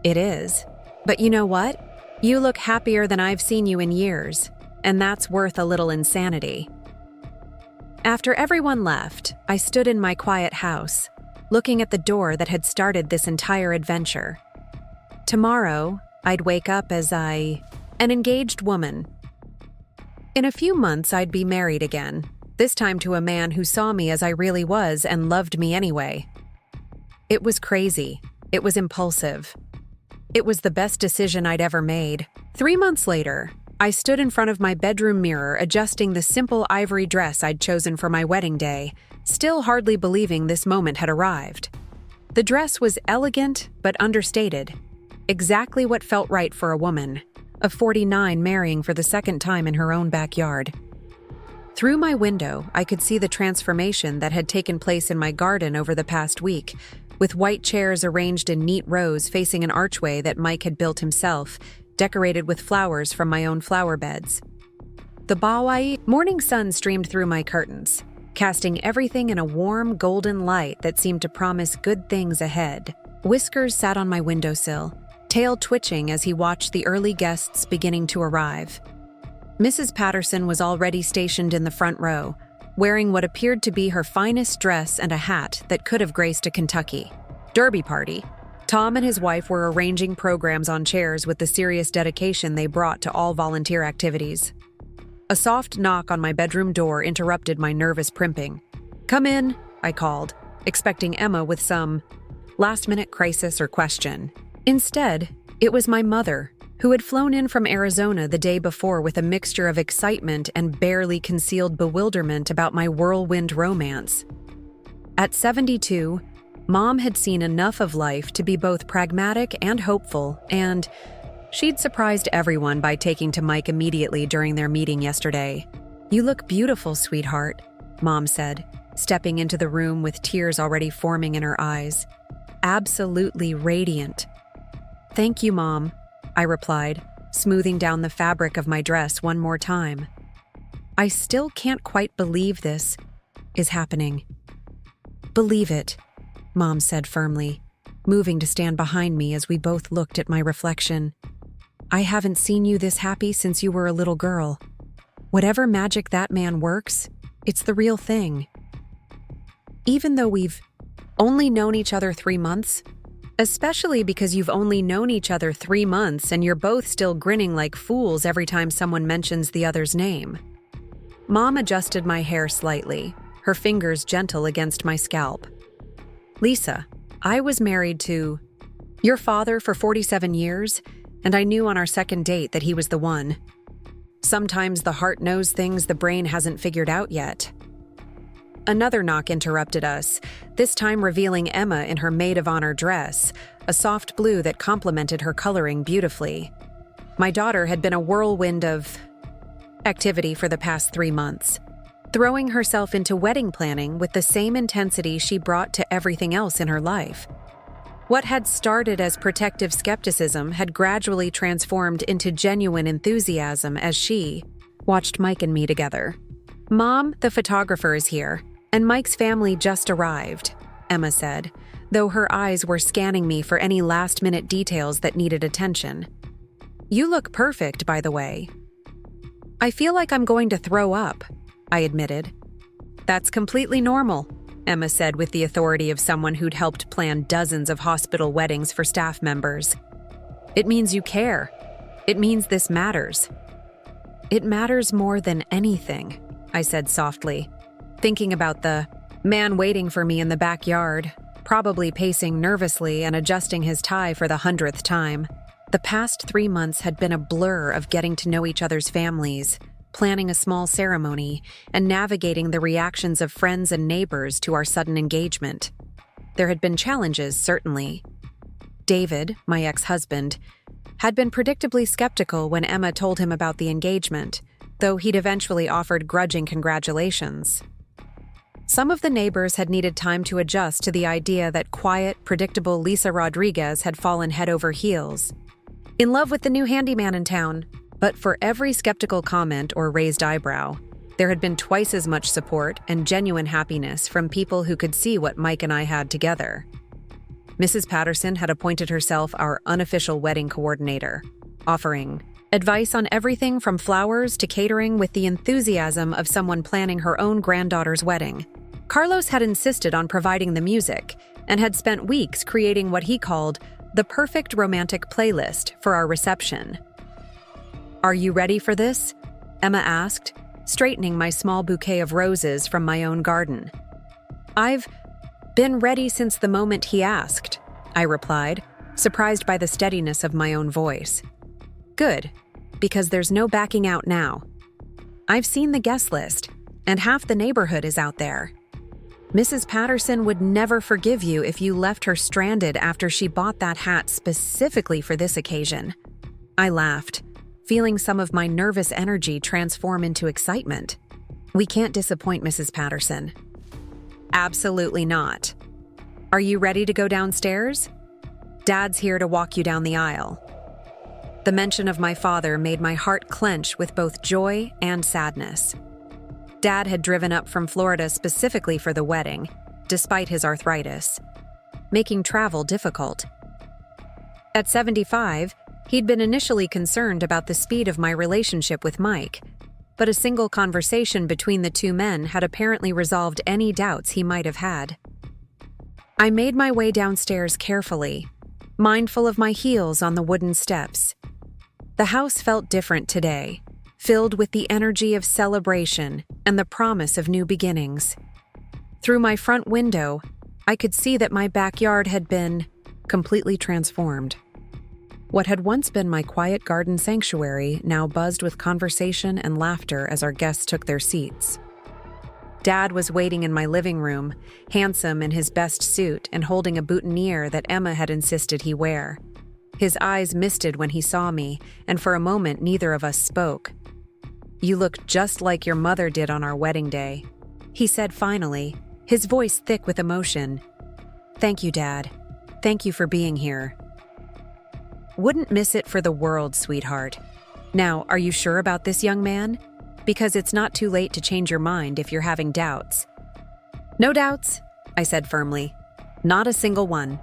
"It is. But you know what? You look happier than I've seen you in years, and that's worth a little insanity." After everyone left, I stood in my quiet house, looking at the door that had started this entire adventure. Tomorrow, I'd wake up as an engaged woman. In a few months, I'd be married again, this time to a man who saw me as I really was and loved me anyway. It was crazy, It was impulsive. It was the best decision I'd ever made. 3 months later, I stood in front of my bedroom mirror adjusting the simple ivory dress I'd chosen for my wedding day, still hardly believing this moment had arrived. The dress was elegant but understated, exactly what felt right for a woman, of 49 marrying for the second time in her own backyard. Through my window, I could see the transformation that had taken place in my garden over the past week, with white chairs arranged in neat rows facing an archway that Mike had built himself, decorated with flowers from my own flower beds. The Hawaii morning sun streamed through my curtains, casting everything in a warm, golden light that seemed to promise good things ahead. Whiskers sat on my windowsill, tail twitching as he watched the early guests beginning to arrive. Mrs. Patterson was already stationed in the front row, wearing what appeared to be her finest dress and a hat that could have graced a Kentucky Derby party. Tom and his wife were arranging programs on chairs with the serious dedication they brought to all volunteer activities. A soft knock on my bedroom door interrupted my nervous primping. "Come in," I called, expecting Emma with some last-minute crisis or question. Instead, it was my mother, who had flown in from Arizona the day before with a mixture of excitement and barely concealed bewilderment about my whirlwind romance. At 72, Mom had seen enough of life to be both pragmatic and hopeful, and she'd surprised everyone by taking to Mike immediately during their meeting yesterday. "You look beautiful, sweetheart," Mom said, stepping into the room with tears already forming in her eyes. "Absolutely radiant." "Thank you, Mom," I replied, smoothing down the fabric of my dress one more time. "I still can't quite believe this is happening." "Believe it," Mom said firmly, moving to stand behind me as we both looked at my reflection. "I haven't seen you this happy since you were a little girl. Whatever magic that man works, it's the real thing." Even though we've only known each other 3 months, especially because you've only known each other 3 months and you're both still grinning like fools every time someone mentions the other's name. Mom adjusted my hair slightly, her fingers gentle against my scalp. "Lisa, I was married to your father for 47 years, and I knew on our second date that he was the one. Sometimes the heart knows things the brain hasn't figured out yet." Another knock interrupted us, this time revealing Emma in her maid of honor dress, a soft blue that complemented her coloring beautifully. My daughter had been a whirlwind of activity for the past 3 months, throwing herself into wedding planning with the same intensity she brought to everything else in her life. What had started as protective skepticism had gradually transformed into genuine enthusiasm as she watched Mike and me together. "Mom, the photographer is here, and Mike's family just arrived," Emma said, though her eyes were scanning me for any last-minute details that needed attention. "You look perfect, by the way." "I feel like I'm going to throw up," I admitted. "That's completely normal," Emma said with the authority of someone who'd helped plan dozens of hospital weddings for staff members. "It means you care. It means this matters." "It matters more than anything," I said softly, thinking about the man waiting for me in the backyard, probably pacing nervously and adjusting his tie for the 100th time. The past 3 months had been a blur of getting to know each other's families, planning a small ceremony, and navigating the reactions of friends and neighbors to our sudden engagement. There had been challenges, certainly. David, my ex-husband, had been predictably skeptical when Emma told him about the engagement, though he'd eventually offered grudging congratulations. Some of the neighbors had needed time to adjust to the idea that quiet, predictable Lisa Rodriguez had fallen head over heels, in love with the new handyman in town. But for every skeptical comment or raised eyebrow, there had been twice as much support and genuine happiness from people who could see what Mike and I had together. Mrs. Patterson had appointed herself our unofficial wedding coordinator, offering advice on everything from flowers to catering with the enthusiasm of someone planning her own granddaughter's wedding. Carlos had insisted on providing the music and had spent weeks creating what he called the perfect romantic playlist for our reception. "Are you ready for this?" Emma asked, straightening my small bouquet of roses from my own garden. "I've been ready since the moment he asked," I replied, surprised by the steadiness of my own voice. Good, because there's no backing out now. I've seen the guest list, and half the neighborhood is out there. Mrs. Patterson would never forgive you if you left her stranded after she bought that hat specifically for this occasion. I laughed, feeling some of my nervous energy transform into excitement. We can't disappoint Mrs. Patterson. Absolutely not. Are you ready to go downstairs? Dad's here to walk you down the aisle. The mention of my father made my heart clench with both joy and sadness. Dad had driven up from Florida specifically for the wedding, despite his arthritis, making travel difficult. At 75, he'd been initially concerned about the speed of my relationship with Mike, but a single conversation between the two men had apparently resolved any doubts he might have had. I made my way downstairs carefully, mindful of my heels on the wooden steps. The house felt different today, filled with the energy of celebration and the promise of new beginnings. Through my front window, I could see that my backyard had been completely transformed. What had once been my quiet garden sanctuary now buzzed with conversation and laughter as our guests took their seats. Dad was waiting in my living room, handsome in his best suit and holding a boutonniere that Emma had insisted he wear. His eyes misted when he saw me, and for a moment neither of us spoke. "You look just like your mother did on our wedding day," he said finally, his voice thick with emotion. "Thank you, Dad. Thank you for being here." "Wouldn't miss it for the world, sweetheart. Now, are you sure about this young man? Because it's not too late to change your mind if you're having doubts." "No doubts," I said firmly. "Not a single one."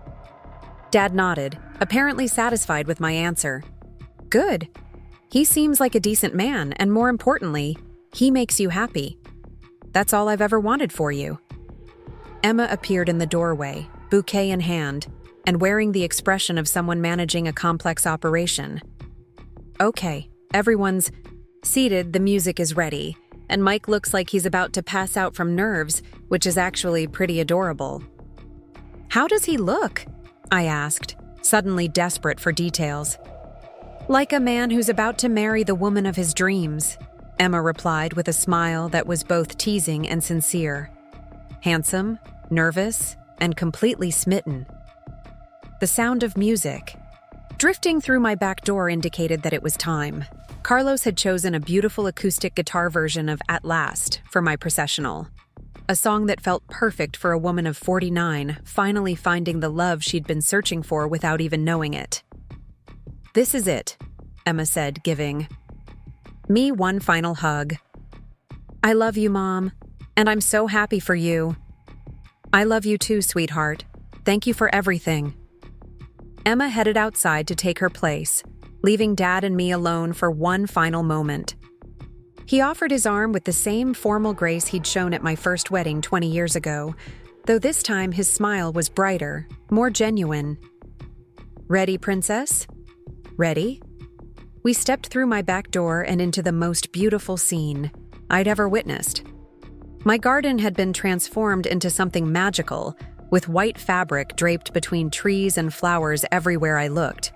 Dad nodded, apparently satisfied with my answer. "Good. He seems like a decent man, and more importantly, he makes you happy. That's all I've ever wanted for you." Emma appeared in the doorway, bouquet in hand, and wearing the expression of someone managing a complex operation. "Okay, everyone's seated, the music is ready, and Mike looks like he's about to pass out from nerves, which is actually pretty adorable." "How does he look?" I asked, suddenly desperate for details. "Like a man who's about to marry the woman of his dreams," Emma replied with a smile that was both teasing and sincere. "Handsome, nervous, and completely smitten." The sound of music drifting through my back door indicated that it was time. Carlos had chosen a beautiful acoustic guitar version of At Last for my processional, a song that felt perfect for a woman of 49 finally finding the love she'd been searching for without even knowing it. "This is it," Emma said, giving me one final hug. "I love you, Mom, and I'm so happy for you." "I love you too, sweetheart. Thank you for everything." Emma headed outside to take her place, leaving Dad and me alone for one final moment. He offered his arm with the same formal grace he'd shown at my first wedding 20 years ago, though this time his smile was brighter, more genuine. "Ready, Princess?" "Ready?" We stepped through my back door and into the most beautiful scene I'd ever witnessed. My garden had been transformed into something magical, with white fabric draped between trees and flowers everywhere I looked.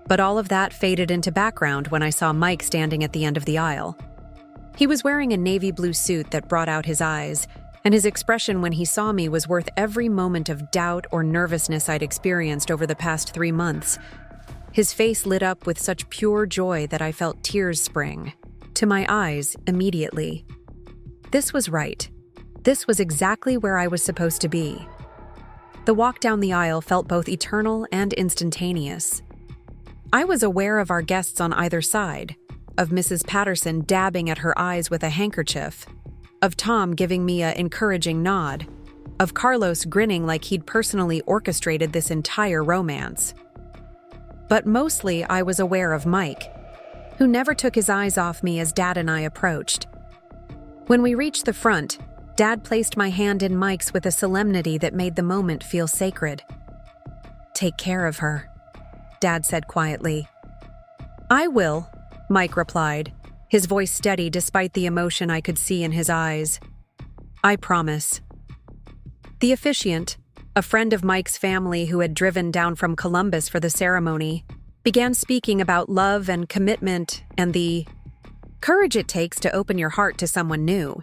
But all of that faded into background when I saw Mike standing at the end of the aisle. He was wearing a navy blue suit that brought out his eyes, and his expression when he saw me was worth every moment of doubt or nervousness I'd experienced over the past 3 months. His face lit up with such pure joy that I felt tears spring to my eyes immediately. This was right. This was exactly where I was supposed to be. The walk down the aisle felt both eternal and instantaneous. I was aware of our guests on either side, of Mrs. Patterson dabbing at her eyes with a handkerchief, of Tom giving me an encouraging nod, of Carlos grinning like he'd personally orchestrated this entire romance. But mostly I was aware of Mike, who never took his eyes off me as Dad and I approached. When we reached the front, Dad placed my hand in Mike's with a solemnity that made the moment feel sacred. "Take care of her," Dad said quietly. "I will," Mike replied, his voice steady despite the emotion I could see in his eyes. "I promise." The officiant, A friend of Mike's family who had driven down from Columbus for the ceremony began speaking about love and commitment and the courage it takes to open your heart to someone new.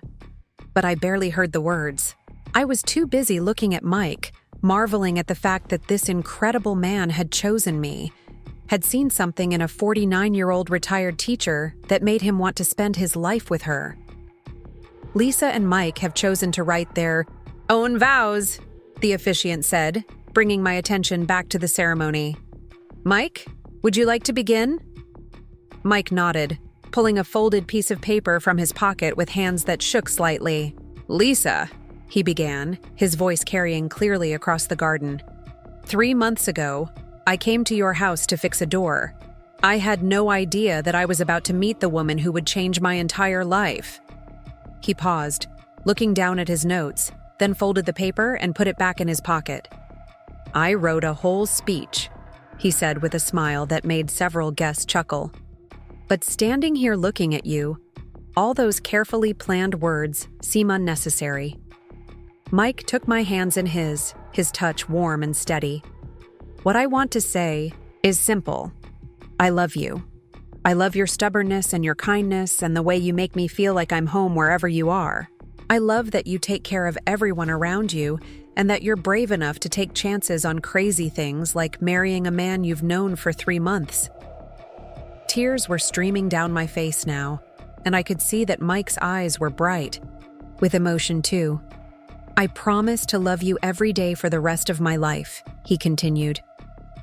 But I barely heard the words. I was too busy looking at Mike, marveling at the fact that this incredible man had chosen me, had seen something in a 49-year-old retired teacher that made him want to spend his life with her. Lisa and Mike have chosen to write their own vows, the officiant said, bringing my attention back to the ceremony. Mike, would you like to begin? Mike nodded, pulling a folded piece of paper from his pocket with hands that shook slightly. Lisa, he began, his voice carrying clearly across the garden. 3 months ago, I came to your house to fix a door. I had no idea that I was about to meet the woman who would change my entire life. He paused, looking down at his notes, then folded the paper and put it back in his pocket. I wrote a whole speech, he said with a smile that made several guests chuckle. But standing here looking at you, all those carefully planned words seem unnecessary. Mike took my hands in his touch warm and steady. What I want to say is simple. I love you. I love your stubbornness and your kindness and the way you make me feel like I'm home wherever you are. I love that you take care of everyone around you and that you're brave enough to take chances on crazy things like marrying a man you've known for 3 months. Tears were streaming down my face now, and I could see that Mike's eyes were bright, with emotion too. I promise to love you every day for the rest of my life, he continued.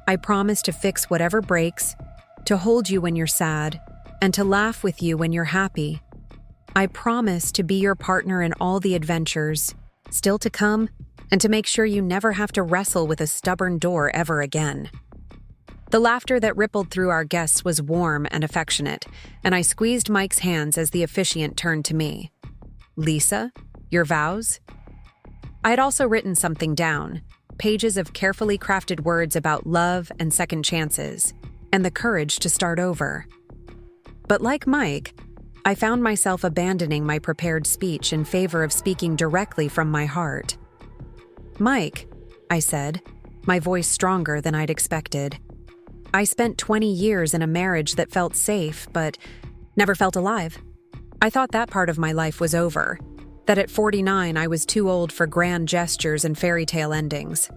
I promise to fix whatever breaks, to hold you when you're sad, and to laugh with you when you're happy. I promise to be your partner in all the adventures still to come, and to make sure you never have to wrestle with a stubborn door ever again. The laughter that rippled through our guests was warm and affectionate, and I squeezed Mike's hands as the officiant turned to me. Lisa, your vows? I had also written something down, pages of carefully crafted words about love and second chances, and the courage to start over. But like Mike, I found myself abandoning my prepared speech in favor of speaking directly from my heart. Mike, I said, my voice stronger than I'd expected. I spent 20 years in a marriage that felt safe, but never felt alive. I thought that part of my life was over, that at 49 I was too old for grand gestures and fairy tale endings.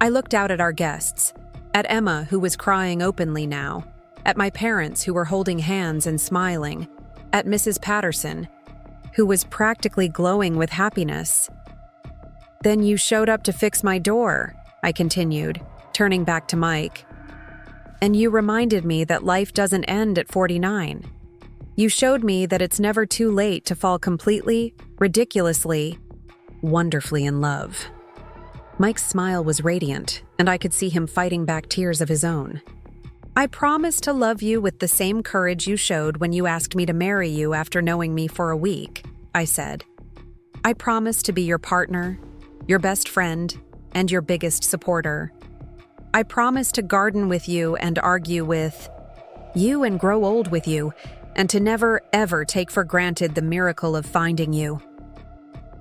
I looked out at our guests, at Emma, who was crying openly now, at my parents who were holding hands and smiling, at Mrs. Patterson, who was practically glowing with happiness. Then you showed up to fix my door, I continued, turning back to Mike. And you reminded me that life doesn't end at 49. You showed me that it's never too late to fall completely, ridiculously, wonderfully in love. Mike's smile was radiant, and I could see him fighting back tears of his own. I promise to love you with the same courage you showed when you asked me to marry you after knowing me for a week, I said. I promise to be your partner, your best friend, and your biggest supporter. I promise to garden with you and argue with you and grow old with you, and to never, ever take for granted the miracle of finding you.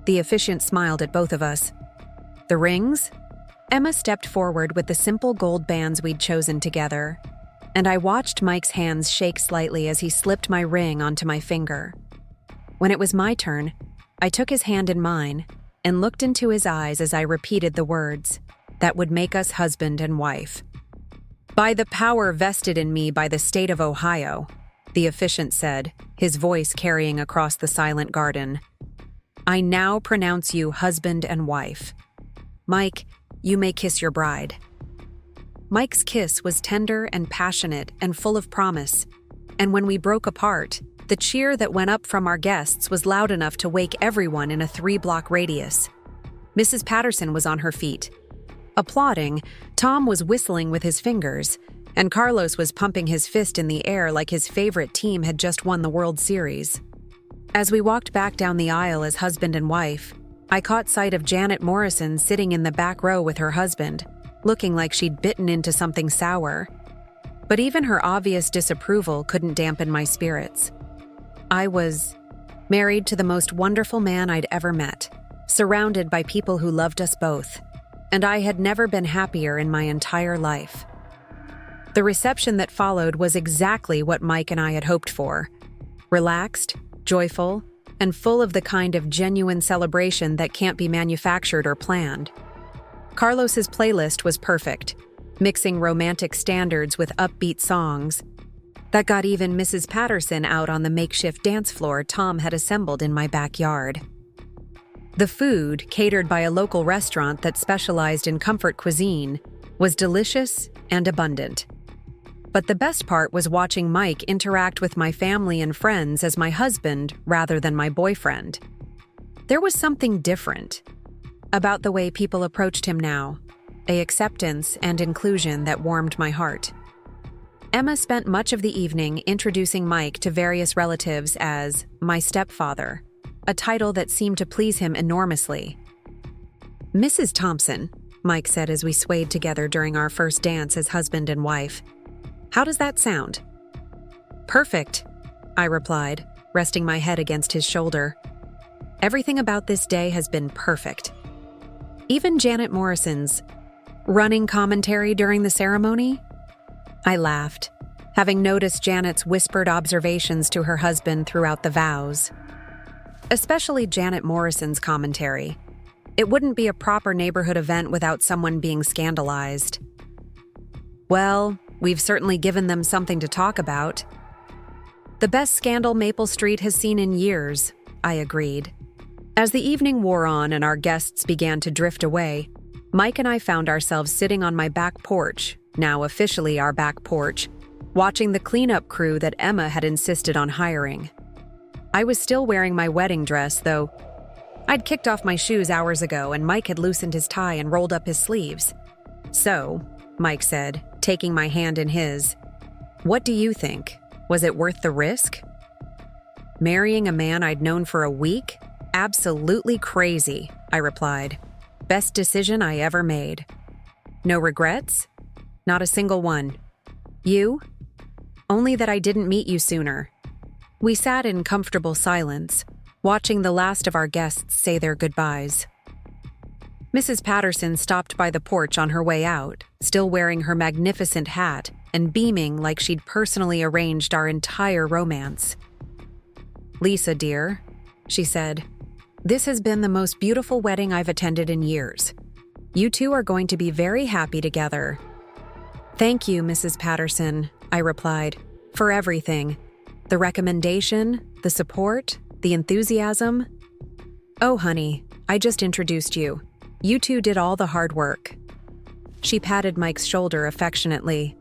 The officiant smiled at both of us. The rings? Emma stepped forward with the simple gold bands we'd chosen together, and I watched Mike's hands shake slightly as he slipped my ring onto my finger. When it was my turn, I took his hand in mine and looked into his eyes as I repeated the words that would make us husband and wife. By the power vested in me by the state of Ohio, the officiant said, his voice carrying across the silent garden, I now pronounce you husband and wife. Mike, you may kiss your bride. Mike's kiss was tender and passionate and full of promise, and when we broke apart, the cheer that went up from our guests was loud enough to wake everyone in a 3-block radius. Mrs. Patterson was on her feet. Applauding, Tom was whistling with his fingers, and Carlos was pumping his fist in the air like his favorite team had just won the World Series. As we walked back down the aisle as husband and wife, I caught sight of Janet Morrison sitting in the back row with her husband, looking like she'd bitten into something sour. But even her obvious disapproval couldn't dampen my spirits. I was married to the most wonderful man I'd ever met, surrounded by people who loved us both. and I had never been happier in my entire life. The reception that followed was exactly what Mike and I had hoped for. Relaxed, joyful, and full of the kind of genuine celebration that can't be manufactured or planned. Carlos's playlist was perfect, mixing romantic standards with upbeat songs that got even Mrs. Patterson out on the makeshift dance floor Tom had assembled in my backyard. The food, catered by a local restaurant that specialized in comfort cuisine, was delicious and abundant. But the best part was watching Mike interact with my family and friends as my husband rather than my boyfriend. There was something different about the way people approached him now, an acceptance and inclusion that warmed my heart. Emma spent much of the evening introducing Mike to various relatives as my stepfather, a title that seemed to please him enormously. "Mrs. Thompson," Mike said as we swayed together during our first dance as husband and wife. "How does that sound?" "Perfect," I replied, resting my head against his shoulder. Everything about this day has been perfect. Even Janet Morrison's running commentary during the ceremony? I laughed, having noticed Janet's whispered observations to her husband throughout the vows. Especially Janet Morrison's commentary. It wouldn't be a proper neighborhood event without someone being scandalized. Well, we've certainly given them something to talk about. The best scandal Maple Street has seen in years, I agreed. As the evening wore on and our guests began to drift away, Mike and I found ourselves sitting on my back porch, now officially our back porch, watching the cleanup crew that Emma had insisted on hiring. I was still wearing my wedding dress, though. I'd kicked off my shoes hours ago and Mike had loosened his tie and rolled up his sleeves. "So," Mike said, taking my hand in his, "what do you think? Was it worth the risk?" "Marrying a man I'd known for a week? Absolutely crazy," I replied. "Best decision I ever made." "No regrets?" "Not a single one." "You?" "Only that I didn't meet you sooner." We sat in comfortable silence, watching the last of our guests say their goodbyes. Mrs. Patterson stopped by the porch on her way out, still wearing her magnificent hat and beaming like she'd personally arranged our entire romance. "Lisa, dear," she said, "this has been the most beautiful wedding I've attended in years. You two are going to be very happy together." "Thank you, Mrs. Patterson," I replied, "for everything. The recommendation, the support, the enthusiasm." "Oh, honey, I just introduced you. You two did all the hard work." She patted Mike's shoulder affectionately.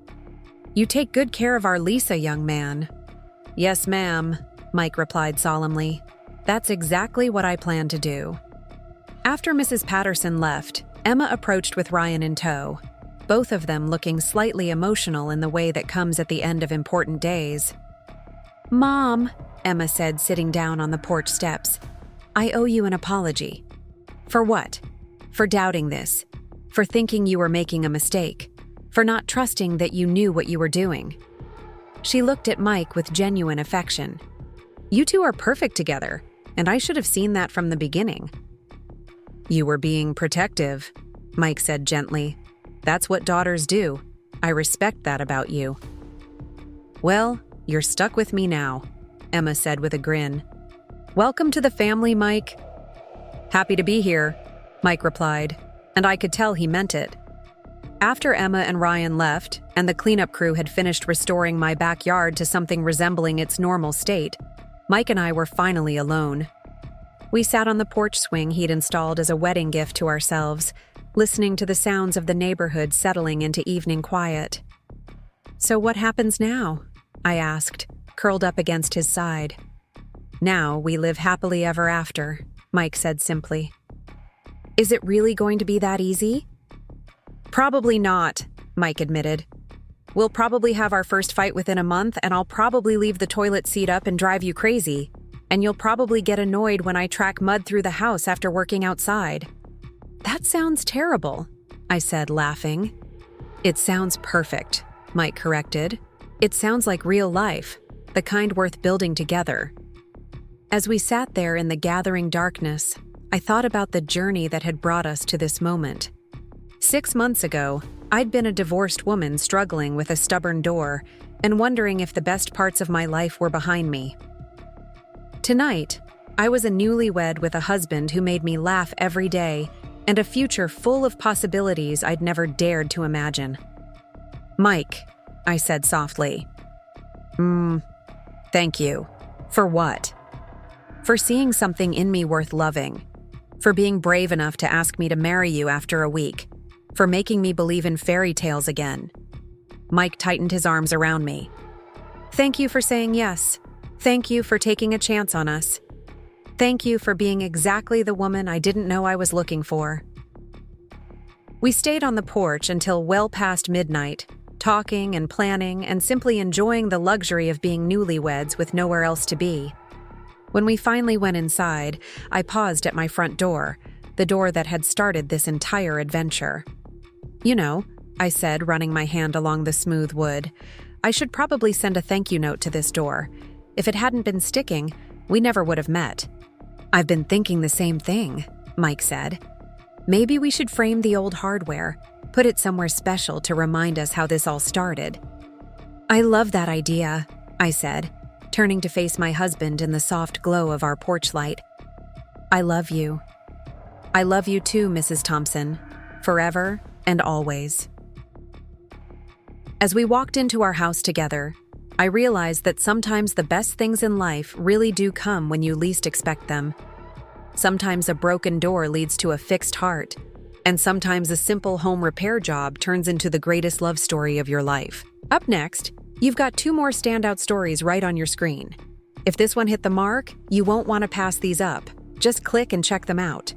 "You take good care of our Lisa, young man." "Yes, ma'am," Mike replied solemnly. "That's exactly what I plan to do." After Mrs. Patterson left, Emma approached with Ryan in tow, both of them looking slightly emotional in the way that comes at the end of important days. "Mom," Emma said, sitting down on the porch steps, "I owe you an apology." "For what?" "For doubting this. For thinking you were making a mistake. For not trusting that you knew what you were doing." She looked at Mike with genuine affection. "You two are perfect together, and I should have seen that from the beginning." "You were being protective," Mike said gently. "That's what daughters do. I respect that about you." "Well, you're stuck with me now," Emma said with a grin. "Welcome to the family, Mike." "Happy to be here," Mike replied, and I could tell he meant it. After Emma and Ryan left, and the cleanup crew had finished restoring my backyard to something resembling its normal state, Mike and I were finally alone. We sat on the porch swing he'd installed as a wedding gift to ourselves, listening to the sounds of the neighborhood settling into evening quiet. "So what happens now?" I asked, curled up against his side. "Now we live happily ever after," Mike said simply. "Is it really going to be that easy?" "Probably not," Mike admitted. "We'll probably have our first fight within a month, and I'll probably leave the toilet seat up and drive you crazy. And you'll probably get annoyed when I track mud through the house after working outside." "That sounds terrible," I said, laughing. "It sounds perfect," Mike corrected. "It sounds like real life, the kind worth building together." As we sat there in the gathering darkness, I thought about the journey that had brought us to this moment. 6 months ago, I'd been a divorced woman struggling with a stubborn door and wondering if the best parts of my life were behind me. Tonight, I was a newlywed with a husband who made me laugh every day and a future full of possibilities I'd never dared to imagine. "Mike," I said softly. Thank you. For what?" "For seeing something in me worth loving. For being brave enough to ask me to marry you after a week. For making me believe in fairy tales again." Mike tightened his arms around me. "Thank you for saying yes. Thank you for taking a chance on us. Thank you for being exactly the woman I didn't know I was looking for." We stayed on the porch until well past midnight, talking and planning and simply enjoying the luxury of being newlyweds with nowhere else to be. When we finally went inside, I paused at my front door, the door that had started this entire adventure. "You know," I said, running my hand along the smooth wood, "I should probably send a thank you note to this door. If it hadn't been sticking, we never would have met." "I've been thinking the same thing," Mike said. "Maybe we should frame the old hardware, put it somewhere special to remind us how this all started." "I love that idea," I said, turning to face my husband in the soft glow of our porch light. "I love you. I love you too, Mrs. Thompson, forever and always." As we walked into our house together, I realized that sometimes the best things in life really do come when you least expect them. Sometimes a broken door leads to a fixed heart, and sometimes a simple home repair job turns into the greatest love story of your life. Up next, you've got 2 more standout stories right on your screen. If this one hit the mark, you won't want to pass these up. Just click and check them out.